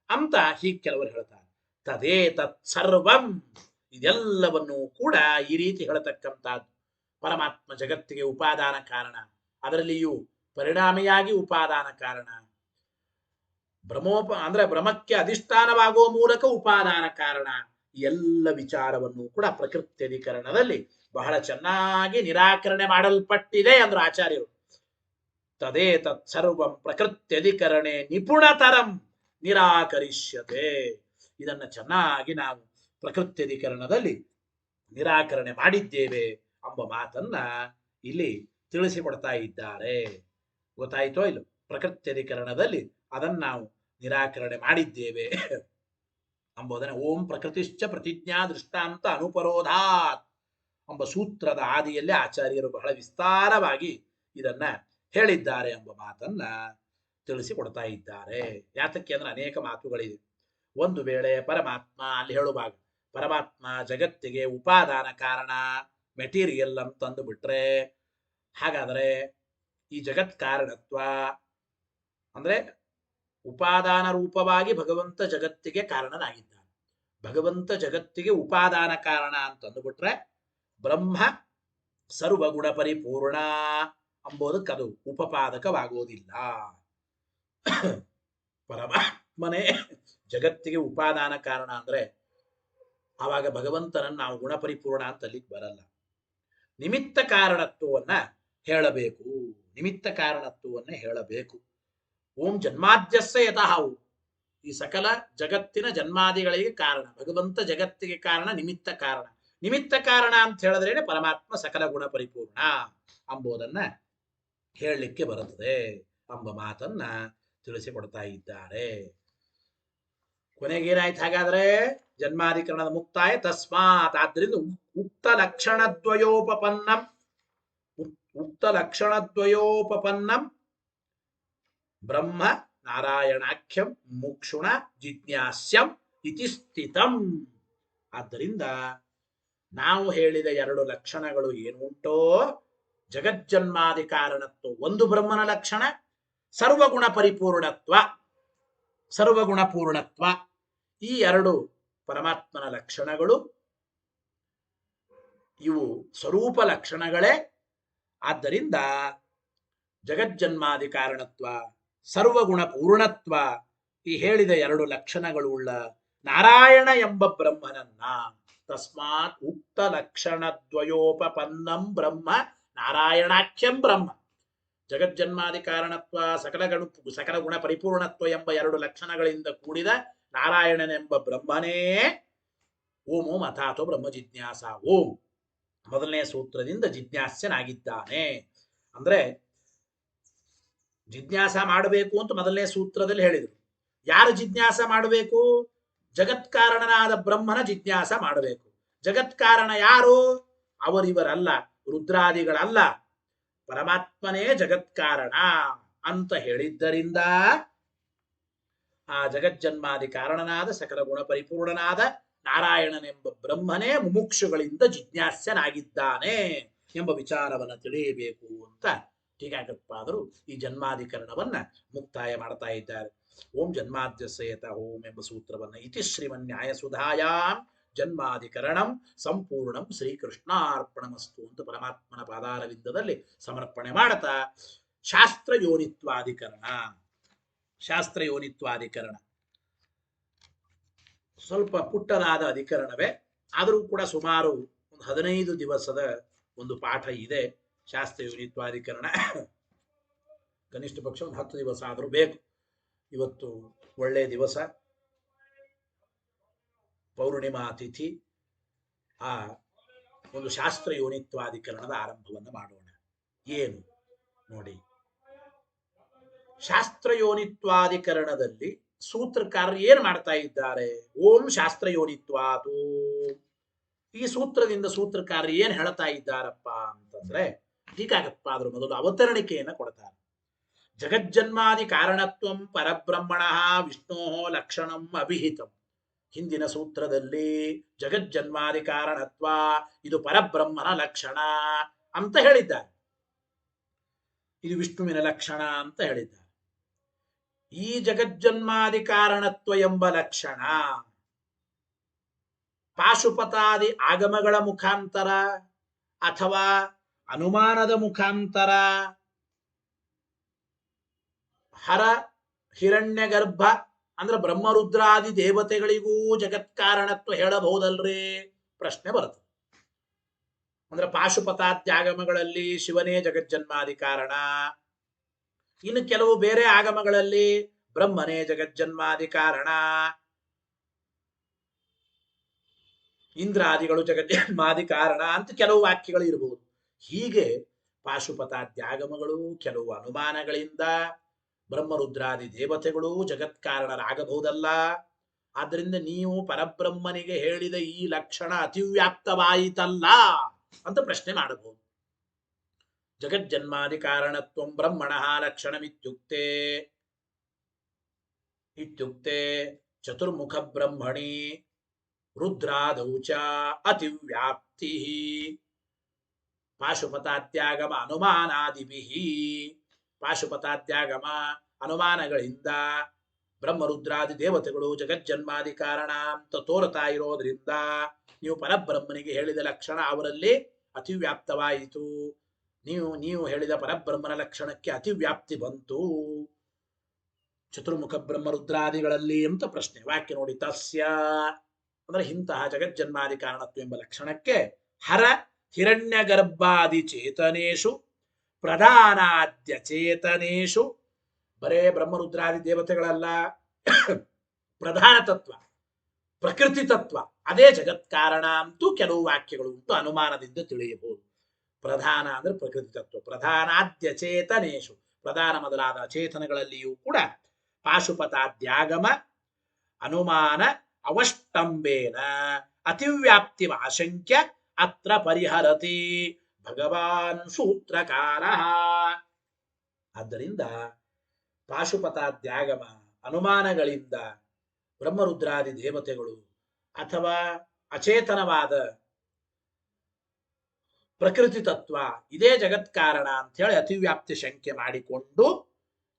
ಅಂತ ಹೀಗೆ ಕೆಲವರು ಹೇಳ್ತಾರೆ. ತದೇ ತತ್ಸರ್ವಂ, ಇದೆಲ್ಲವನ್ನು ಕೂಡ ಈ ರೀತಿ ಹೇಳತಕ್ಕಂಥದ್ದು. ಪರಮಾತ್ಮ ಜಗತ್ತಿಗೆ ಉಪಾದಾನ ಕಾರಣ, ಅದರಲ್ಲಿಯೂ ಪರಿಣಾಮಿಯಾಗಿ ಉಪಾದಾನ ಕಾರಣ. ಅಂದ್ರೆ ಬ್ರಹ್ಮಕ್ಕೆ ಅಧಿಷ್ಠಾನವಾಗುವ ಮೂಲಕ ಉಪಾದಾನ ಕಾರಣ. ಎಲ್ಲ ವಿಚಾರವನ್ನು ಕೂಡ ಪ್ರಕೃತ್ಯಧಿಕರಣದಲ್ಲಿ ಬಹಳ ಚೆನ್ನಾಗಿ ನಿರಾಕರಣೆ ಮಾಡಲ್ಪಟ್ಟಿದೆ ಅಂದ್ರು ಆಚಾರ್ಯರು. ತದೇ ತತ್ಸರ್ವಂ ಪ್ರಕೃತ್ಯಧಿಕರಣೆ ನಿಪುಣತರಂ ನಿರಾಕರಿಷ್ಯತೆ. ಇದನ್ನ ಚೆನ್ನಾಗಿ ನಾವು ಪ್ರಕೃತ್ಯಧಿಕರಣದಲ್ಲಿ ನಿರಾಕರಣೆ ಮಾಡಿದ್ದೇವೆ ಎಂಬ ಮಾತನ್ನ ಇಲ್ಲಿ ತಿಳಿಸಿಕೊಡ್ತಾ ಇದ್ದಾರೆ. ಗೊತ್ತಾಯ್ತೋ ಇಲ್ಲ? ಪ್ರಕೃತ್ಯಧಿಕರಣದಲ್ಲಿ ಅದನ್ನು ನಾವು ನಿರಾಕರಣೆ ಮಾಡಿದ್ದೇವೆ ಎಂಬುದನ್ನು ಓಂ ಪ್ರಕೃತಿಶ್ಚ ಪ್ರತಿಜ್ಞಾ ದೃಷ್ಟಾಂತ ಅನುಪರೋಧಾತ್ ಎಂಬ ಸೂತ್ರದ ಆದಿಯಲ್ಲಿ ಆಚಾರ್ಯರು ಬಹಳ ವಿಸ್ತಾರವಾಗಿ ಇದನ್ನ ಹೇಳಿದ್ದಾರೆ ಎಂಬ ಮಾತನ್ನ ತಿಳಿಸಿಕೊಡ್ತಾ ಇದ್ದಾರೆ. ಯಾತಕ್ಕೆ ಅಂದ್ರೆ ಅನೇಕ ಮಾತುಗಳಿವೆ. ಒಂದು ವೇಳೆ ಪರಮಾತ್ಮ ಅಲ್ಲಿ ಹೇಳುವಾಗ ಪರಮಾತ್ಮ ಜಗತ್ತಿಗೆ ಉಪಾದಾನ ಕಾರಣ ಮೆಟೀರಿಯಲ್ ಅಂತಂದು ಬಿಟ್ರೆ, ಹಾಗಾದರೆ ಈ ಜಗತ್ ಕಾರಣತ್ವ ಅಂದ್ರೆ ಉಪಾದಾನ ರೂಪವಾಗಿ ಭಗವಂತ ಜಗತ್ತಿಗೆ ಕಾರಣನಾಗಿದ್ದಾನೆ. ಭಗವಂತ ಜಗತ್ತಿಗೆ ಉಪಾದಾನ ಕಾರಣ ಅಂತಂದುಬಿಟ್ರೆ ಬ್ರಹ್ಮ ಸರ್ವಗುಣ ಪರಿಪೂರ್ಣ ಅಂಬೋದಕ್ಕದು ಉಪಪಾದಕವಾಗುವುದಿಲ್ಲ. ಪರಮಾತ್ಮನೇ ಜಗತ್ತಿಗೆ ಉಪಾದಾನ ಕಾರಣ ಅಂದ್ರೆ ಆವಾಗ ಭಗವಂತನನ್ನು ನಾವು ಗುಣಪರಿಪೂರ್ಣ ಅಂತ ಅಲ್ಲಿಗೆ ಬರಲ್ಲ. ನಿಮಿತ್ತ ಕಾರಣತ್ವವನ್ನ ಹೇಳಬೇಕು. ನಿಮಿತ್ತ ಕಾರಣತ್ವವನ್ನೇ ಹೇಳಬೇಕು. ಓಂ ಜನ್ಮಾದ್ಯಸ್ಯ ಯತಃ, ಈ ಸಕಲ ಜಗತ್ತಿನ ಜನ್ಮಾದಿಗಳಿಗೆ ಕಾರಣ ಭಗವಂತ, ಜಗತ್ತಿಗೆ ಕಾರಣ ನಿಮಿತ್ತ ಕಾರಣ. ನಿಮಿತ್ತ ಕಾರಣ ಅಂತ ಹೇಳಿದ್ರೇನೆ ಪರಮಾತ್ಮ ಸಕಲ ಗುಣ ಪರಿಪೂರ್ಣ ಎಂಬುದನ್ನ ಹೇಳಲಿಕ್ಕೆ ಬರುತ್ತದೆ ಎಂಬ ಮಾತನ್ನ ತಿಳಿಸಿಕೊಡ್ತಾ ಇದ್ದಾರೆ. ಕೊನೆಗೇನಾಯ್ತು ಹಾಗಾದ್ರೆ? ಜನ್ಮಾಧಿಕರಣದ ಮುಕ್ತಾಯ ತಸ್ಮಾತ್, ಆದ್ರಿಂದ ಉಕ್ತ ಲಕ್ಷಣದ್ವಯೋಪಪನ್ನಂ ಬ್ರಹ್ಮ ನಾರಾಯಣಾಖ್ಯಂ ಮುಕ್ಷುಣ ಜಿಜ್ಞಾಸ್ಯಂ ಇತಿ ಸ್ಥಿತಂ. ಆದ್ದರಿಂದ ನಾವು ಹೇಳಿದ ಎರಡು ಲಕ್ಷಣಗಳು ಏನು ಉಂಟೋ, ಜಗಜ್ಜನ್ಮಾದಿ ಕಾರಣತ್ವ ಒಂದು ಬ್ರಹ್ಮನ ಲಕ್ಷಣ, ಸರ್ವಗುಣ ಪರಿಪೂರ್ಣತ್ವ ಸರ್ವಗುಣ ಪೂರ್ಣತ್ವ ಈ ಎರಡು ಪರಮಾತ್ಮನ ಲಕ್ಷಣಗಳು. ಇವು ಸ್ವರೂಪ ಲಕ್ಷಣಗಳೇ. ಆದ್ದರಿಂದ ಜಗಜ್ಜನ್ಮಾದಿ ಕಾರಣತ್ವ ಸರ್ವಗುಣ ಪೂರ್ಣತ್ವ ಈ ಹೇಳಿದ ಎರಡು ಲಕ್ಷಣಗಳು ಉಳ್ಳ ನಾರಾಯಣ ಎಂಬ ಬ್ರಹ್ಮನನ್ನ ತಸ್ಮಾತ್ ಉಕ್ತ ಲಕ್ಷಣದ್ವಯೋಪಪನ್ನಂ ಬ್ರಹ್ಮ ನಾರಾಯಣಾಖ್ಯಂ ಬ್ರಹ್ಮ. ಜಗಜ್ಜನ್ಮಾದಿ ಕಾರಣತ್ವ ಸಕಲ ಗುಣ ಪರಿಪೂರ್ಣತ್ವ ಎಂಬ ಎರಡು ಲಕ್ಷಣಗಳಿಂದ ಕೂಡಿದ ನಾರಾಯಣನೆಂಬ ಬ್ರಹ್ಮನೇ ಓಂ ಓಂ ಅಥಾತೋ ಬ್ರಹ್ಮ ಜಿಜ್ಞಾಸ. ಓಂ ಮೊದಲನೇ ಸೂತ್ರದಿಂದ ಜಿಜ್ಞಾಸ್ಯನಾಗಿದ್ದಾನೆ. ಅಂದ್ರೆ ಜಿಜ್ಞಾಸ ಮಾಡಬೇಕು ಅಂತ ಮೊದಲನೇ ಸೂತ್ರದಲ್ಲಿ ಹೇಳಿದರು. ಯಾರು ಜಿಜ್ಞಾಸ ಮಾಡಬೇಕು? ಜಗತ್ಕಾರಣನಾದ ಬ್ರಹ್ಮನ ಜಿಜ್ಞಾಸ ಮಾಡಬೇಕು. ಜಗತ್ಕಾರಣ ಯಾರು? ಅವರಿವರಲ್ಲ, ರುದ್ರಾದಿಗಳಲ್ಲ, ಪರಮಾತ್ಮನೇ ಜಗತ್ಕಾರಣ ಅಂತ ಹೇಳಿದ್ದರಿಂದ ಆ ಜಗಜ್ಜನ್ಮಾದಿ ಕಾರಣನಾದ ಸಕಲ ಗುಣ ಪರಿಪೂರ್ಣನಾದ ನಾರಾಯಣನೆಂಬ ಬ್ರಹ್ಮನೇ ಮುಮುಕ್ಷುಗಳಿಂದ ಜಿಜ್ಞಾಸ್ಯನಾಗಿದ್ದಾನೆ ಎಂಬ ವಿಚಾರವನ್ನು ತಿಳಿಯಬೇಕು ಅಂತ ಟೀಕಾಕೃತ್ಪಾದರು ಈ ಜನ್ಮಾಧಿಕರಣವನ್ನ ಮುಕ್ತಾಯ ಮಾಡ್ತಾ ಇದ್ದಾರೆ. ಓಂ ಜನ್ಮಾದ್ಯಸ್ಯತ ಓಂ ಎಂಬ ಸೂತ್ರವನ್ನ ಇತಿ ಶ್ರೀಮನ್ ನ್ಯಾಯಸುಧಾಯಾಂ ಜನ್ಮಾಧಿಕರಣಂ ಸಂಪೂರ್ಣಂ ಶ್ರೀಕೃಷ್ಣಾರ್ಪಣಮಸ್ತು ಅಂತ ಪರಮಾತ್ಮನ ಪಾದಾರವಿಂದದಲ್ಲಿ ಸಮರ್ಪಣೆ ಮಾಡ್ತಾ ಶಾಸ್ತ್ರಯೋನಿತ್ವಾಧಿಕರಣ ಸ್ವಲ್ಪ ಪುಟ್ಟದಾದ ಅಧಿಕರಣವೇ, ಆದರೂ ಕೂಡ ಸುಮಾರು ಒಂದು 15 ದಿವಸದ ಒಂದು ಪಾಠ ಇದೆ. ಶಾಸ್ತ್ರ ಯುನಿತ್ವಾಧಿಕರಣ ಕನಿಷ್ಠ ಪಕ್ಷ ಒಂದು 10 ದಿವಸ ಆದರೂ ಬೇಕು. ಇವತ್ತು ಒಳ್ಳೆಯ ದಿವಸ, ಪೌರ್ಣಿಮಾ ತಿಥಿ. ಆ ಒಂದು ಶಾಸ್ತ್ರ ಯೋನಿತ್ವಾಧಿಕರಣದ ಆರಂಭವನ್ನು ಮಾಡೋಣ. ಏನು ನೋಡಿ, ಶಾಸ್ತ್ರ ಯೋನಿತ್ವಾಧಿಕರಣದಲ್ಲಿ ಸೂತ್ರಕಾರರು ಏನ್ ಮಾಡ್ತಾ ಇದ್ದಾರೆ? ಓಂ ಶಾಸ್ತ್ರ ಯೋನಿತ್ವಾತು. ಈ ಸೂತ್ರದಿಂದ ಸೂತ್ರಕಾರರು ಏನ್ ಹೇಳ್ತಾ ಇದ್ದಾರಪ್ಪ ಅಂತಂದ್ರೆ, ಹೀಗಾಗಪ್ಪ. ಅದ್ರ ಮೊದಲು ಅವತರಣಿಕೆಯನ್ನ ಕೊಡ್ತಾರೆ. ಜಗಜ್ಜನ್ಮಾದಿ ಕಾರಣತ್ವಂ ಪರಬ್ರಹ್ಮಣ ವಿಷ್ಣೋ ಲಕ್ಷಣಂ ಅಭಿಹಿತಂ. ಹಿಂದಿನ ಸೂತ್ರದಲ್ಲಿ ಜಗಜ್ಜನ್ಮಾದಿ ಕಾರಣತ್ವ ಇದು ಪರಬ್ರಹ್ಮನ ಲಕ್ಷಣ ಅಂತ ಹೇಳಿದ್ದಾರೆ, ಇದು ವಿಷ್ಣುವಿನ ಲಕ್ಷಣ ಅಂತ ಹೇಳಿದ್ದಾರೆ. ಈ ಜಗಜ್ಜನ್ಮಾದಿ ಕಾರಣತ್ವ ಎಂಬ ಲಕ್ಷಣ ಪಾಶುಪತಾದಿ ಆಗಮಗಳ ಮುಖಾಂತರ ಅಥವಾ ಅನುಮಾನದ ಮುಖಾಂತರ ಹರ ಹಿರಣ್ಯಗರ್ಭ ಅಂದ್ರೆ ಬ್ರಹ್ಮರುದ್ರಾದಿ ದೇವತೆಗಳಿಗೂ ಜಗತ್ಕಾರಣತ್ವ ಹೇಳಬಹುದಲ್ರಿ? ಪ್ರಶ್ನೆ ಬರುತ್ತೆ. ಅಂದ್ರೆ ಪಾಶುಪತಾದ್ಯಾಗಮಗಳಲ್ಲಿ ಶಿವನೇ ಜಗಜ್ಜನ್ಮಾದಿ ಕಾರಣ, ಇನ್ನು ಕೆಲವು ಬೇರೆ ಆಗಮಗಳಲ್ಲಿ ಬ್ರಹ್ಮನೇ ಜಗಜ್ಜನ್ಮಾದಿ ಕಾರಣ, ಇಂದ್ರಾದಿಗಳು ಜಗಜ್ಜನ್ಮಾದಿ ಕಾರಣ ಅಂತ ಕೆಲವು ವಾಕ್ಯಗಳು ಇರಬಹುದು. ಹೀಗೆ ಪಾಶುಪತಾದ್ಯಾಗಮಗಳು ಕೆಲವು ಅನುಮಾನಗಳಿಂದ ಬ್ರಹ್ಮರುದ್ರಾದಿ ದೇವತೆಗಳು ಜಗತ್ಕಾರಣರಾಗಬಹುದಲ್ಲ. ಆದ್ದರಿಂದ ನೀವು ಪರಬ್ರಹ್ಮನಿಗೆ ಹೇಳಿದ ಈ ಲಕ್ಷಣ ಅತಿವ್ಯಾಪ್ತವಾಯಿತಲ್ಲ ಅಂತ ಪ್ರಶ್ನೆ ಮಾಡಬಹುದು. ಜಗಜ್ಜನ್ಮಾದಿ ಕಾರಣತ್ವಂ ಬ್ರಹ್ಮಣ ಲಕ್ಷಣಮಿತ್ಯುಕ್ತೆ ಇತ್ಯುಕ್ತೆ ಚತುರ್ಮುಖ ಬ್ರಹ್ಮಣಿ ರುದ್ರಾದೌ ಚ ಅತಿವ್ಯಾಪ್ತಿ ಪಾಶುಪತಾತ್ಯಾಗಮ ಅನುಮಾನಾದಿಭಿಃ. ಪಾಶುಪತಾತ್ಯಾಗಮ ಅನುಮಾನಗಳಿಂದ ಬ್ರಹ್ಮರುದ್ರಾದಿ ದೇವತೆಗಳು ಜಗಜ್ಜನ್ಮಾದಿ ಕಾರಣ ಅಂತ ತೋರ್ತಾ ಇರೋದ್ರಿಂದ ನೀವು ಪರಬ್ರಹ್ಮನಿಗೆ ಹೇಳಿದ ಲಕ್ಷಣ ಅವರಲ್ಲಿ ಅತಿವ್ಯಾಪ್ತವಾಯಿತು. ನೀವು ಹೇಳಿದ ಪರಬ್ರಹ್ಮನ ಲಕ್ಷಣಕ್ಕೆ ಅತಿವ್ಯಾಪ್ತಿ ಬಂತು. ಚತುರ್ಮುಖ ಬ್ರಹ್ಮರುದ್ರಾದಿಗಳಲ್ಲಿ ಅಂತ ಪ್ರಶ್ನೆ. ವಾಕ್ಯ ನೋಡಿ, ತಸ್ಯ ಅಂದ್ರೆ ಇಂತಹ ಜಗಜ್ಜನ್ಮಾದಿ ಕಾರಣತ್ವ ಎಂಬ ಲಕ್ಷಣಕ್ಕೆ ಹರ ಹಿರಣ್ಯ ಗರ್ಭಾದಿ ಚೇತನೇಶು ಪ್ರಧಾನಾದ್ಯ ಚೇತನೇಶು, ಬರೇ ಬ್ರಹ್ಮರುದ್ರಾದಿ ದೇವತೆಗಳಲ್ಲ, ಪ್ರಧಾನ ತತ್ವ ಪ್ರಕೃತಿ ತತ್ವ ಅದೇ ಜಗತ್ಕಾರಣ ಅಂತೂ ಕೆಲವು ವಾಕ್ಯಗಳು ಉಂಟು, ಅನುಮಾನದಿಂದ ತಿಳಿಯಬಹುದು. ಪ್ರಧಾನ ಅಂದ್ರೆ ಪ್ರಕೃತಿ ತತ್ವ, ಪ್ರಧಾನಾದ್ಯ ಚೇತನೇಶು ಪ್ರಧಾನ ಮೊದಲಾದ ಚೇತನಗಳಲ್ಲಿಯೂ ಕೂಡ ಪಾಶುಪತಾದ್ಯಾಗಮ ಅನುಮಾನ ಅವಷ್ಟಂಬೇನ ಅತಿವ್ಯಾಪ್ತಿ ಆಶಂಕ್ಯ ಅತ್ರ ಪರಿಹರತಿ ಭಗವಾನ್ ಸೂತ್ರಕಾರ. ಆದ್ದರಿಂದ ಪಾಶುಪತಾದ್ಯಾಗಮ ಅನುಮಾನಗಳಿಂದ ಬ್ರಹ್ಮರುದ್ರಾದಿ ದೇವತೆಗಳು ಅಥವಾ ಅಚೇತನವಾದ ಪ್ರಕೃತಿ ತತ್ವ ಇದೇ ಜಗತ್ಕಾರಣ ಅಂತ ಹೇಳಿ ಅತಿವ್ಯಾಪ್ತಿ ಶಂಕೆ ಮಾಡಿಕೊಂಡು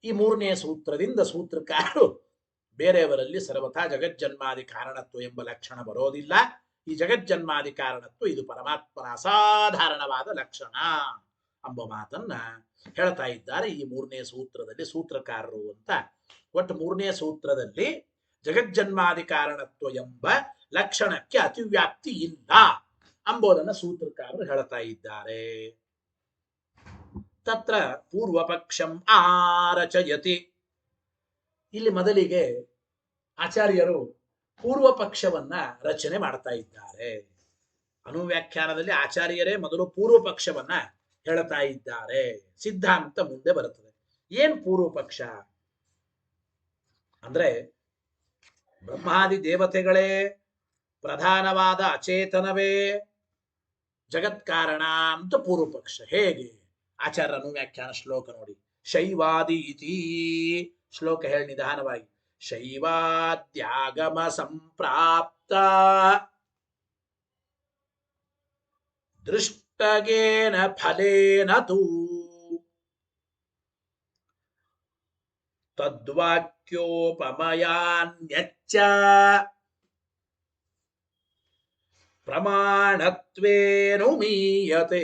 ಈ ಮೂರನೇ ಸೂತ್ರದಿಂದ ಸೂತ್ರಕಾರರು ಬೇರೆಯವರಲ್ಲಿ ಸರ್ವಥಾ ಜಗಜ್ಜನ್ಮಾದಿ ಕಾರಣತ್ವ ಎಂಬ ಲಕ್ಷಣ ಬರೋದಿಲ್ಲ, ಈ ಜಗಜ್ಜನ್ಮಾದಿ ಕಾರಣತ್ವ ಇದು ಪರಮಾತ್ಮನ ಅಸಾಧಾರಣವಾದ ಲಕ್ಷಣ ಎಂಬ ಮಾತನ್ನ ಹೇಳ್ತಾ ಇದ್ದಾರೆ ಈ ಮೂರನೇ ಸೂತ್ರದಲ್ಲಿ ಸೂತ್ರಕಾರರು ಅಂತ. ಒಟ್ಟು ಮೂರನೇ ಸೂತ್ರದಲ್ಲಿ ಜಗಜ್ಜನ್ಮಾದಿ ಕಾರಣತ್ವ ಎಂಬ ಲಕ್ಷಣಕ್ಕೆ ಅತಿವ್ಯಾಪ್ತಿ ಇಲ್ಲ ಎಂಬುದನ್ನು ಸೂತ್ರಕಾರರು ಹೇಳ್ತಾ ಇದ್ದಾರೆ. ತತ್ರ ಪೂರ್ವಪಕ್ಷಂ ಆರಚಯತಿ. ಇಲ್ಲಿ ಮೊದಲಿಗೆ ಆಚಾರ್ಯರು ಪೂರ್ವ ಪಕ್ಷವನ್ನ ರಚನೆ ಮಾಡ್ತಾ ಇದ್ದಾರೆ. ಅನುವ್ಯಾಖ್ಯಾನದಲ್ಲಿ ಆಚಾರ್ಯರೇ ಮೊದಲು ಪೂರ್ವ ಪಕ್ಷವನ್ನ ಹೇಳ್ತಾ ಇದ್ದಾರೆ, ಸಿದ್ಧಾಂತ ಮುಂದೆ ಬರುತ್ತದೆ. ಏನ್ ಪೂರ್ವ ಪಕ್ಷ ಅಂದ್ರೆ, ಬ್ರಹ್ಮಾದಿ ದೇವತೆಗಳೇ ಪ್ರಧಾನವಾದ ಅಚೇತನವೇ ಜಗತ್ಕಾರಣ ಅಂತ ಪೂರ್ವ ಪಕ್ಷ. ಹೇಗೆ? ಆಚಾರ್ಯ ಅನುವ್ಯಾಖ್ಯಾನ ಶ್ಲೋಕ ನೋಡಿ. ಶೈವಾದಿ ಇತಿ ಶ್ಲೋಕ ಹೇಳಿ ನಿಧಾನವಾಗಿ. ಶೈವಾದ್ಯಾಗಮ ಸಂಪ್ರಾಪ್ತ ದೃಷ್ಟಗೇನ ಫಲೇನ ತು ತದ್ವಾಕ್ಯೋಪಮಯಾನ್ಯಚ್ಚ ಪ್ರಮಾಣತ್ವೇನು ಮೀಯತೆ.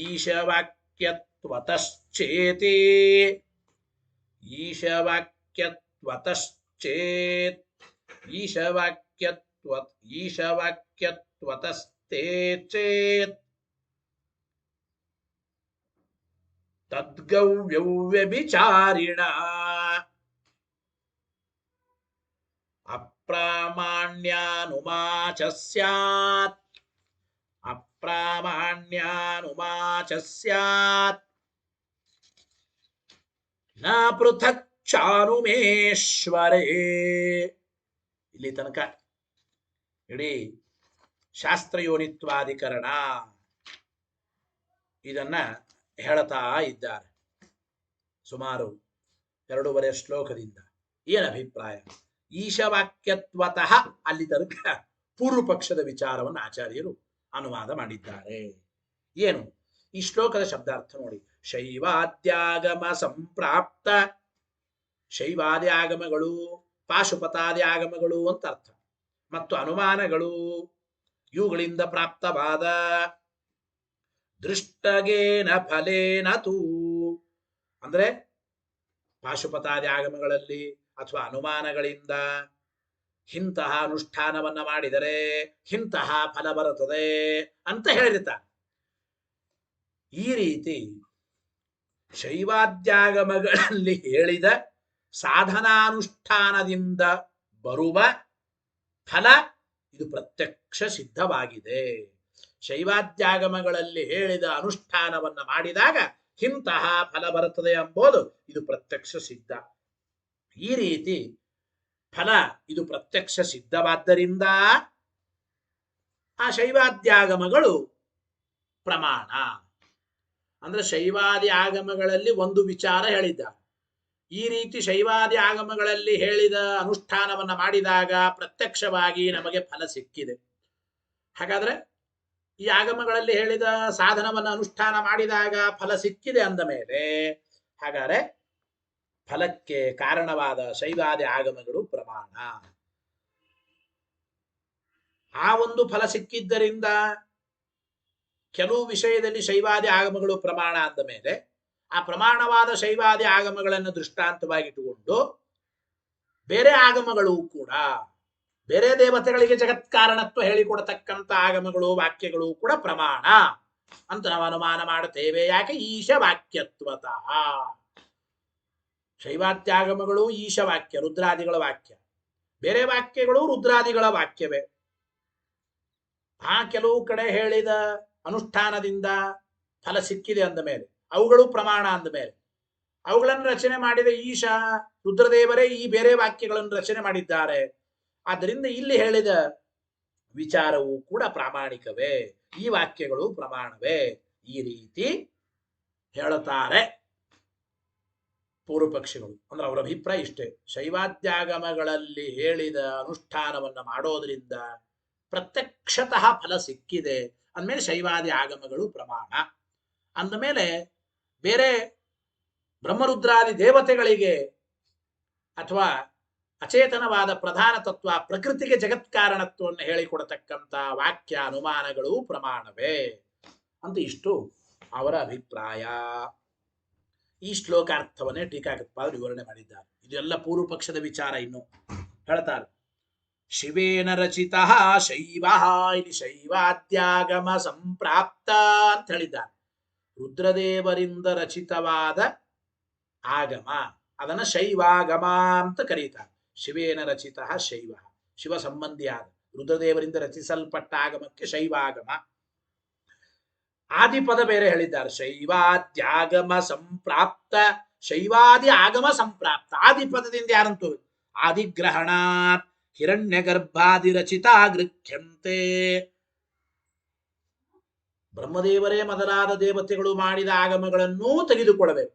ಈಶವಾಕ್ಯತ್ವತಶ್ಚೇತಿ ಈಶವಾಕ್ಯತ್ವತಶ್ಚೇತ್ ಈಶವಾಕ್ಯತ್ವತಸ್ತೆ ಚೇತ್ ತದ್ಗವ್ಯೌ ವ್ಯಭಿಚಾರಿಣ ಅಪ್ರಾಮಾಣ್ಯಾನುಮಾಚ ಸ್ಯಾತ್ ಅಪ್ರಾಮಾಣ್ಯಾನುಮಾಚ ಸ್ಯಾತ್ ನ ಪೃಥಕ್ ಚಾನುಮೇಶ್ವರೇ. ಇಲ್ಲಿ ತನಕ ಇಡೀ ಶಾಸ್ತ್ರಯೋನಿತ್ವಾಧಿಕರಣ ಇದನ್ನ ಹೇಳ್ತಾ ಇದ್ದಾರೆ ಸುಮಾರು 2.5 ಶ್ಲೋಕದಿಂದ. ಏನ್ ಅಭಿಪ್ರಾಯ? ಈಶವಾಕ್ಯತ್ವತಃ ಅಲ್ಲಿ ತನಕ ಪೂರ್ವ ಪಕ್ಷದ ವಿಚಾರವನ್ನು ಆಚಾರ್ಯರು ಅನುವಾದ ಮಾಡಿದ್ದಾರೆ. ಏನು ಈ ಶ್ಲೋಕದ ಶಬ್ದಾರ್ಥ ನೋಡಿ. ಶೈವಾದ್ಯಾಗಮ ಸಂಪ್ರಾಪ್ತ, ಶೈವಾದಿ ಆಗಮಗಳು ಪಾಶುಪತಾದಿ ಆಗಮಗಳು ಅಂತ ಅರ್ಥ, ಮತ್ತು ಅನುಮಾನಗಳು ಇವುಗಳಿಂದ ಪ್ರಾಪ್ತವಾದ ದೃಷ್ಟಗೇನ ಫಲೇನ ತೂ, ಅಂದ್ರೆ ಪಾಶುಪತಾದಿ ಆಗಮಗಳಲ್ಲಿ ಅಥವಾ ಅನುಮಾನಗಳಿಂದ ಇಂತಹ ಅನುಷ್ಠಾನವನ್ನ ಮಾಡಿದರೆ ಇಂತಹ ಫಲ ಬರುತ್ತದೆ ಅಂತ ಹೇಳಿರ್ತಾರೆ. ಈ ರೀತಿ ಶೈವಾದ್ಯಾಗಮಗಳಲ್ಲಿ ಹೇಳಿದ ಸಾಧನಾನುಷ್ಠಾನದಿಂದ ಬರುವ ಫಲ ಇದು ಪ್ರತ್ಯಕ್ಷ ಸಿದ್ಧವಾಗಿದೆ. ಶೈವಾದ್ಯಾಗಮಗಳಲ್ಲಿ ಹೇಳಿದ ಅನುಷ್ಠಾನವನ್ನ ಮಾಡಿದಾಗ ಇಂತಹ ಫಲ ಬರುತ್ತದೆ ಎಂಬುದು ಇದು ಪ್ರತ್ಯಕ್ಷ ಸಿದ್ಧ. ಈ ರೀತಿ ಫಲ ಇದು ಪ್ರತ್ಯಕ್ಷ ಸಿದ್ಧವಾದ್ದರಿಂದ ಆ ಶೈವಾದ್ಯಾಗಮಗಳು ಪ್ರಮಾಣ. ಅಂದ್ರೆ ಶೈವಾದಿ ಆಗಮಗಳಲ್ಲಿ ಒಂದು ವಿಚಾರ ಹೇಳಿದ್ದಾರೆ. ಈ ರೀತಿ ಶೈವಾದಿ ಆಗಮಗಳಲ್ಲಿ ಹೇಳಿದ ಅನುಷ್ಠಾನವನ್ನ ಮಾಡಿದಾಗ ಪ್ರತ್ಯಕ್ಷವಾಗಿ ನಮಗೆ ಫಲ ಸಿಕ್ಕಿದೆ. ಹಾಗಾದ್ರೆ ಈ ಆಗಮಗಳಲ್ಲಿ ಹೇಳಿದ ಸಾಧನವನ್ನ ಅನುಷ್ಠಾನ ಮಾಡಿದಾಗ ಫಲ ಸಿಕ್ಕಿದೆ ಅಂದ ಮೇಲೆ ಹಾಗಾದ್ರೆ ಫಲಕ್ಕೆ ಕಾರಣವಾದ ಶೈವಾದಿ ಆಗಮಗಳು ಪ್ರಮಾಣ. ಆ ಒಂದು ಫಲ ಸಿಕ್ಕಿದ್ದರಿಂದ ಕೆಲವು ವಿಷಯದಲ್ಲಿ ಶೈವಾದಿ ಆಗಮಗಳು ಪ್ರಮಾಣ ಅಂದ ಮೇಲೆ ಆ ಪ್ರಮಾಣವಾದ ಶೈವಾದಿ ಆಗಮಗಳನ್ನು ದೃಷ್ಟಾಂತವಾಗಿಟ್ಟುಕೊಂಡು ಬೇರೆ ಆಗಮಗಳು ಕೂಡ, ಬೇರೆ ದೇವತೆಗಳಿಗೆ ಜಗತ್ಕಾರಣತ್ವ ಹೇಳಿಕೊಡತಕ್ಕಂಥ ಆಗಮಗಳು ವಾಕ್ಯಗಳು ಕೂಡ ಪ್ರಮಾಣ ಅಂತ ನಾವು ಅನುಮಾನ ಮಾಡುತ್ತೇವೆ. ಯಾಕೆ? ಈಶವಾಕ್ಯತ್ವತಃ. ಶೈವಾದ್ಯಾಗಮಗಳು ಈಶವಾಕ್ಯ, ರುದ್ರಾದಿಗಳ ವಾಕ್ಯ. ಬೇರೆ ವಾಕ್ಯಗಳು ರುದ್ರಾದಿಗಳ ವಾಕ್ಯವೇ. ಆ ಕೆಲವು ಕಡೆ ಹೇಳಿದ ಅನುಷ್ಠಾನದಿಂದ ಫಲ ಸಿಕ್ಕಿದೆ ಅಂದ ಮೇಲೆ ಅವುಗಳು ಪ್ರಮಾಣ ಅಂದ ಮೇಲೆ ಅವುಗಳನ್ನು ರಚನೆ ಮಾಡಿದ ಈಶ ರುದ್ರದೇವರೇ ಈ ಬೇರೆ ವಾಕ್ಯಗಳನ್ನು ರಚನೆ ಮಾಡಿದ್ದಾರೆ. ಆದ್ದರಿಂದ ಇಲ್ಲಿ ಹೇಳಿದ ವಿಚಾರವು ಕೂಡ ಪ್ರಾಮಾಣಿಕವೇ, ಈ ವಾಕ್ಯಗಳು ಪ್ರಮಾಣವೇ. ಈ ರೀತಿ ಹೇಳುತ್ತಾರೆ ಪೂರ್ವ ಪಕ್ಷಿಗಳು. ಅಂದ್ರೆ ಅವರ ಅಭಿಪ್ರಾಯ ಇಷ್ಟೇ. ಶೈವಾದ್ಯಾಗಮಗಳಲ್ಲಿ ಹೇಳಿದ ಅನುಷ್ಠಾನವನ್ನ ಮಾಡೋದ್ರಿಂದ ಪ್ರತ್ಯಕ್ಷತಃ ಫಲ ಸಿಕ್ಕಿದೆ ಅಂದಮೇಲೆ ಶೈವಾದಿ ಆಗಮಗಳು ಪ್ರಮಾಣ. ಅಂದಮೇಲೆ ಬೇರೆ ಬ್ರಹ್ಮರುದ್ರಾದಿ ದೇವತೆಗಳಿಗೆ ಅಥವಾ ಅಚೇತನವಾದ ಪ್ರಧಾನ ತತ್ವ ಪ್ರಕೃತಿಗೆ ಜಗತ್ಕಾರಣತ್ವವನ್ನು ಹೇಳಿಕೊಡತಕ್ಕಂಥ ವಾಕ್ಯ ಅನುಮಾನಗಳು ಪ್ರಮಾಣವೇ ಅಂತ ಇಷ್ಟು ಅವರ ಅಭಿಪ್ರಾಯ. ಈ ಶ್ಲೋಕಾರ್ಥವನ್ನೇ ಟೀಕಾಕೃತ್ಪಾದರು ವಿವರಣೆ ಮಾಡಿದ್ದಾರೆ. ಇದೆಲ್ಲ ಪೂರ್ವ ಪಕ್ಷದ ವಿಚಾರ. ಇನ್ನು ಹೇಳ್ತಾರೆ, ಶಿವೇನ ರಚಿತ ಶೈವ, ಇಲ್ಲಿ ಶೈವಾದ್ಯಾಗಮ ಸಂಪ್ರಾಪ್ತ ಅಂತ ಹೇಳಿದ್ದಾರೆ. ರುದ್ರದೇವರಿಂದ ರಚಿತವಾದ ಆಗಮ ಅದನ್ನ ಶೈವಾಗಮ ಅಂತ ಕರೀತಾರೆ. ಶಿವೇನ ರಚಿತ ಶೈವ, ಶಿವ ಸಂಬಂಧಿಯಾದ ರುದ್ರದೇವರಿಂದ ರಚಿಸಲ್ಪಟ್ಟ ಆಗಮಕ್ಕೆ ಶೈವಾಗಮ. ಆದಿಪದ ಬೇರೆ ಹೇಳಿದ್ದಾರೆ, ಶೈವಾದ್ಯಾಗಮ ಸಂಪ್ರಾಪ್ತ, ಶೈವಾದಿ ಆಗಮ ಸಂಪ್ರಾಪ್ತ. ಆದಿಪದದಿಂದ ಯಾರಂತೂ ಆದಿಗ್ರಹಣಾತ್ ಹಿರಣ್ಯ ಗರ್ಭಾದಿ ರಚಿತ ಗೃಹ್ಯಂತೆ. ಬ್ರಹ್ಮದೇವರೇ ಮೊದಲಾದ ದೇವತೆಗಳು ಮಾಡಿದ ಆಗಮಗಳನ್ನೂ ತೆಗೆದುಕೊಳ್ಳಬೇಕು.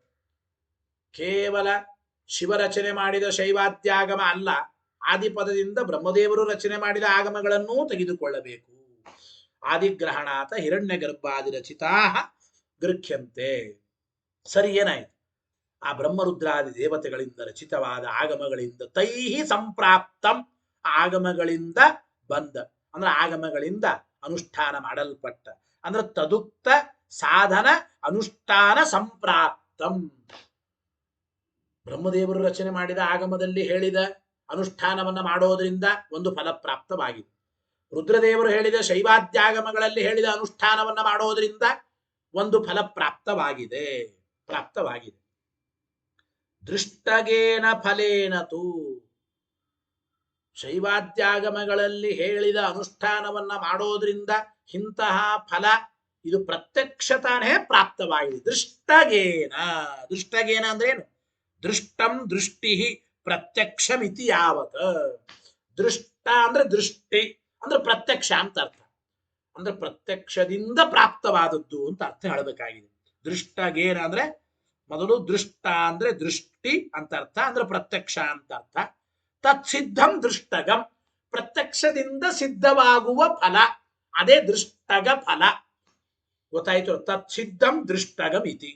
ಕೇವಲ ಶಿವರಚನೆ ಮಾಡಿದ ಶೈವಾದ್ಯಾಗಮ ಅಲ್ಲ, ಆದಿಪದದಿಂದ ಬ್ರಹ್ಮದೇವರು ರಚನೆ ಮಾಡಿದ ಆಗಮಗಳನ್ನೂ ತೆಗೆದುಕೊಳ್ಳಬೇಕು. ಆದಿಗ್ರಹಣಾತ ಹಿರಣ್ಯ ಗರ್ಭಾದಿ ರಚಿತಾ ಗೃಹ್ಯಂತೆ. ಸರಿ, ಏನಾಯ್ತು? ಆ ಬ್ರಹ್ಮರುದ್ರಾದಿ ದೇವತೆಗಳಿಂದ ರಚಿತವಾದ ಆಗಮಗಳಿಂದ ತೈಹಿ ಸಂಪ್ರಾಪ್ತಂ, ಆಗಮಗಳಿಂದ ಬಂದ ಅಂದ್ರೆ ಆಗಮಗಳಿಂದ ಅನುಷ್ಠಾನ ಮಾಡಲ್ಪಟ್ಟ ಅಂದ್ರೆ ತದುಕ್ತ ಸಾಧನ ಅನುಷ್ಠಾನ ಸಂಪ್ರಾಪ್ತಂ. ಬ್ರಹ್ಮದೇವರು ರಚನೆ ಮಾಡಿದ ಆಗಮದಲ್ಲಿ ಹೇಳಿದ ಅನುಷ್ಠಾನವನ್ನ ಮಾಡೋದ್ರಿಂದ ಒಂದು ಫಲ ಪ್ರಾಪ್ತವಾಗಿದೆ. ರುದ್ರದೇವರು ಹೇಳಿದ ಶೈವಾದ್ಯಾಗಮಗಳಲ್ಲಿ ಹೇಳಿದ ಅನುಷ್ಠಾನವನ್ನ ಮಾಡೋದ್ರಿಂದ ಒಂದು ಫಲ ಪ್ರಾಪ್ತವಾಗಿದೆ. ದೃಷ್ಟಗೇನ ಫಲೇನತು, ಶೈವಾದ್ಯಾಗಮಗಳಲ್ಲಿ ಹೇಳಿದ ಅನುಷ್ಠಾನವನ್ನ ಮಾಡೋದ್ರಿಂದ ಇಂತಹ ಫಲ ಇದು ಪ್ರತ್ಯಕ್ಷತಾನೇ ಪ್ರಾಪ್ತವಾಗಿದೆ. ದೃಷ್ಟಗೇನ ಅಂದ್ರೆ ಏನು? ದೃಷ್ಟಂ ದೃಷ್ಟಿ ಪ್ರತ್ಯಕ್ಷಮಿತಿ ಯಾವತ್. ದೃಷ್ಟ ಅಂದ್ರೆ ದೃಷ್ಟಿ ಅಂದ್ರೆ ಪ್ರತ್ಯಕ್ಷ ಅಂತ ಅರ್ಥ. ಅಂದ್ರೆ ಪ್ರತ್ಯಕ್ಷದಿಂದ ಪ್ರಾಪ್ತವಾದದ್ದು ಅಂತ ಅರ್ಥ ಹೇಳಬೇಕಾಗಿದೆ. ದೃಷ್ಟಗೇನ ಅಂದ್ರೆ ಮೊದಲು ದೃಷ್ಟ ಅಂದ್ರೆ ದೃಷ್ಟಿ ಅಂತ ಅರ್ಥ, ಅಂದ್ರೆ ಪ್ರತ್ಯಕ್ಷ ಅಂತ ಅರ್ಥ. ತತ್ಸಿದ್ಧಂ ದೃಷ್ಟಗಂ, ಪ್ರತ್ಯಕ್ಷದಿಂದ ಸಿದ್ಧವಾಗುವ ಫಲ, ಅದೇ ದೃಷ್ಟಗ ಫಲ. ಗೊತ್ತಾಯ್ತು? ತತ್ಸಿದ್ಧಂ ದೃಷ್ಟಗಂ ಇತಿ.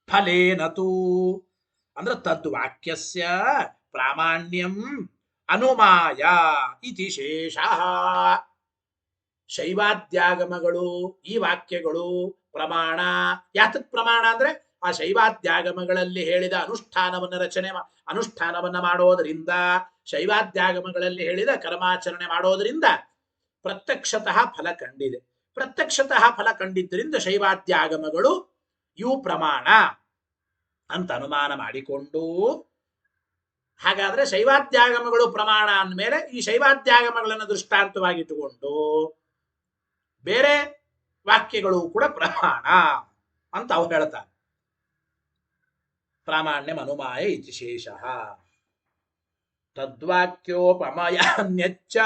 ಫಲೇನತು ಅಂದ್ರೆ ತದ್ವಾಕ್ಯಸ್ಯ ಪ್ರಾಮಾಣ್ಯಂ ಅನುಮಾಯ ಇತಿ ಶೇಷಃ. ಶೈವಾದ್ಯಾಗಮಗಳು ಈ ವಾಕ್ಯಗಳು ಪ್ರಮಾಣ. ಯಾತಕ್ ಪ್ರಮಾಣ ಅಂದ್ರೆ ಆ ಶೈವಾದ್ಯಾಗಮಗಳಲ್ಲಿ ಹೇಳಿದ ಅನುಷ್ಠಾನವನ್ನ ಮಾಡೋದರಿಂದ, ಶೈವಾದ್ಯಾಗಮಗಳಲ್ಲಿ ಹೇಳಿದ ಕರ್ಮಾಚರಣೆ ಮಾಡೋದರಿಂದ ಪ್ರತ್ಯಕ್ಷತಃ ಫಲ ಕಂಡಿದೆ. ಪ್ರತ್ಯಕ್ಷತಃ ಫಲ ಕಂಡಿದ್ದರಿಂದ ಶೈವಾದ್ಯಾಗಮಗಳು ಇವು ಪ್ರಮಾಣ ಅಂತ ಅನುಮಾನ ಮಾಡಿಕೊಂಡು, ಹಾಗಾದ್ರೆ ಶೈವಾದ್ಯಾಗಮಗಳು ಪ್ರಮಾಣ ಅಂದಮೇಲೆ ಈ ಶೈವಾದ್ಯಾಗಮಗಳನ್ನು ದೃಷ್ಟಾಂತವಾಗಿಟ್ಟುಕೊಂಡು ಬೇರೆ ವಾಕ್ಯಗಳು ಕೂಡ ಪ್ರಮಾಣ ಅಂತ ಅವ್ರು ಹೇಳ್ತಾರೆ. ಪ್ರಾಮಾಣ್ಯಂ ಅನುಮಾಯ ಇತಿ ಶೇಷಃ. ತದ್ವಾಕ್ಯೋಪಮಯಾನ್ಯಚ್ಚ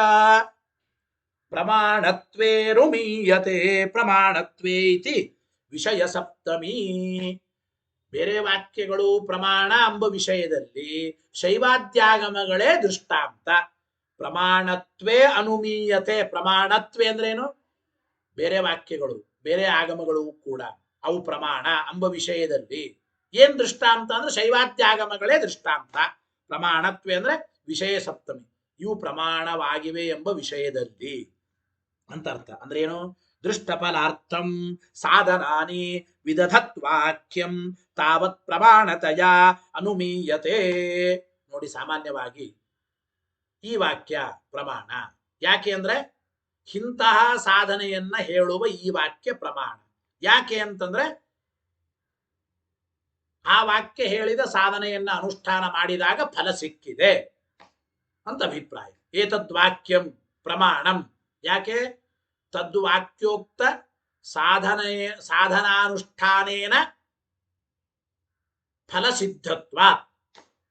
ಪ್ರಮಾಣತ್ವೇ ರುಮೀಯತೆ ಪ್ರಮಾಣತ್ವೇ ಇತಿ ವಿಷಯ ಸಪ್ತಮಿ. ಬೇರೆ ವಾಕ್ಯಗಳು ಪ್ರಮಾಣ ಎಂಬ ವಿಷಯದಲ್ಲಿ ಶೈವಾದ್ಯಾಗಮಗಳೇ ದೃಷ್ಟಾಂತ. ಪ್ರಮಾಣತ್ವೇ ಅನುಮೀಯತೆ. ಪ್ರಮಾಣತ್ವೇ ಅಂದ್ರೇನು? ಬೇರೆ ವಾಕ್ಯಗಳು ಬೇರೆ ಆಗಮಗಳು ಕೂಡ ಅವು ಪ್ರಮಾಣ ಎಂಬ ವಿಷಯದಲ್ಲಿ ಏನ್ ದೃಷ್ಟಾಂತ ಅಂದ್ರೆ ಶೈವಾದ್ಯಾಗಮಗಳೇ ದೃಷ್ಟಾಂತ. ಪ್ರಮಾಣತ್ವೇ ಅಂದ್ರೆ ವಿಷಯ ಸಪ್ತಮಿ, ಇವು ಪ್ರಮಾಣವಾಗಿವೆ ಎಂಬ ವಿಷಯದಲ್ಲಿ ಅಂತ ಅರ್ಥ. ಅಂದ್ರೆ ಏನು? ದೃಷ್ಟಫಲಾರ್ಥಂ ಸಾಧನಾನಿ ವಿದಧತ್ವಾಕ್ಯಂ ತಾವತ್ ಪ್ರಮಾಣತಯ ಅನುಮೀಯತೆ. ನೋಡಿ, ಸಾಮಾನ್ಯವಾಗಿ ಈ ವಾಕ್ಯ ಪ್ರಮಾಣ. ಯಾಕೆ ಅಂದ್ರೆ ಇಂತಹ ಸಾಧನೆಯನ್ನ ಹೇಳುವ ಈ ವಾಕ್ಯ ಪ್ರಮಾಣ. ಯಾಕೆ ಅಂತಂದ್ರೆ ಆ ವಾಕ್ಯ ಹೇಳಿದ ಸಾಧನೆಯನ್ನ ಅನುಷ್ಠಾನ ಮಾಡಿದಾಗ ಫಲ ಸಿಕ್ಕಿದೆ ಅಂತ ಅಭಿಪ್ರಾಯ. ಏತದ್ವಾಕ್ಯಂ ಪ್ರಮಾಣಂ. ಯಾಕೆ? ತದ್ವಾಕ್ಯೋಕ್ತ ಸಾಧನಾನುಷ್ಠಾನೇನ ಫಲಸಿದ್ಧತ್ವ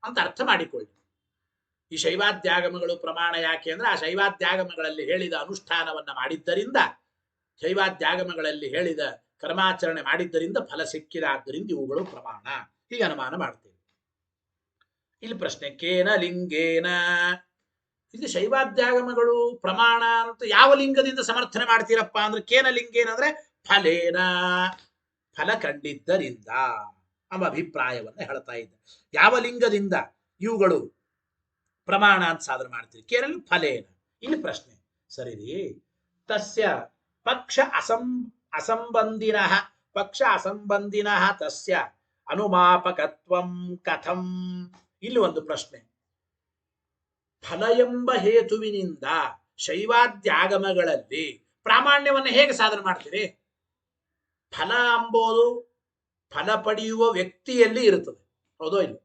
ಅಂತ ಅರ್ಥ ಮಾಡಿಕೊಳ್ಳಿ. ಈ ಶೈವಾದ್ಯಾಗಮಗಳು ಪ್ರಮಾಣ ಯಾಕೆ ಅಂದ್ರೆ ಆ ಶೈವಾದ್ಯಾಗಮಗಳಲ್ಲಿ ಹೇಳಿದ ಅನುಷ್ಠಾನವನ್ನ ಮಾಡಿದ್ದರಿಂದ, ಶೈವಾದ್ಯಾಗಮಗಳಲ್ಲಿ ಹೇಳಿದ ಕರ್ಮಾಚರಣೆ ಮಾಡಿದ್ದರಿಂದ ಫಲ ಸಿಕ್ಕಿದಾದ್ದರಿಂದ ಇವುಗಳು ಪ್ರಮಾಣ. ಹೀಗೆ ಅನುಮಾನ ಮಾಡ್ತೇವೆ. ಇಲ್ಲಿ ಪ್ರಶ್ನೆ, ಕೇನ ಲಿಂಗೇನ. ಇಲ್ಲಿ ಶೈವಾದ್ಯಾಗಮಗಳು ಪ್ರಮಾಣ ಅಂತ ಯಾವ ಲಿಂಗದಿಂದ ಸಮರ್ಥನೆ ಮಾಡ್ತೀರಪ್ಪ ಅಂದ್ರೆ ಕೇನ ಲಿಂಗೇನ ಅಂದ್ರೆ ಫಲೇನ, ಫಲ ಕಂಡಿದ್ದರಿಂದ ಎಂಬ ಅಭಿಪ್ರಾಯವನ್ನ ಹೇಳ್ತಾ ಇದ್ದ. ಯಾವ ಲಿಂಗದಿಂದ ಇವುಗಳು ಪ್ರಮಾಣ ಅಂತ ಸಾಧನೆ ಮಾಡ್ತೀರಿ? ಕೇವಲ ಫಲೇನ. ಇಲ್ಲಿ ಪ್ರಶ್ನೆ, ಸರಿ ತಸ್ಯ ಪಕ್ಷ ಅಸಂಬಂಧಿನಃ ತಸ್ಯ ಅನುಮಾಪಕತ್ವಂ ಕಥಂ. ಇಲ್ಲಿ ಒಂದು ಪ್ರಶ್ನೆ. ಫಲ ಎಂಬ ಹೇತುವಿನಿಂದ ಶೈವಾದ್ಯಾಗಮಗಳಲ್ಲಿ ಪ್ರಾಮಾಣ್ಯವನ್ನು ಹೇಗೆ ಸಾಧನೆ ಮಾಡ್ತೀರಿ? ಫಲ ಎಂಬುದು ಫಲ ಪಡೆಯುವ ವ್ಯಕ್ತಿಯಲ್ಲಿ ಇರುತ್ತದೆ, ಹೌದೋ ಇಲ್ಲ?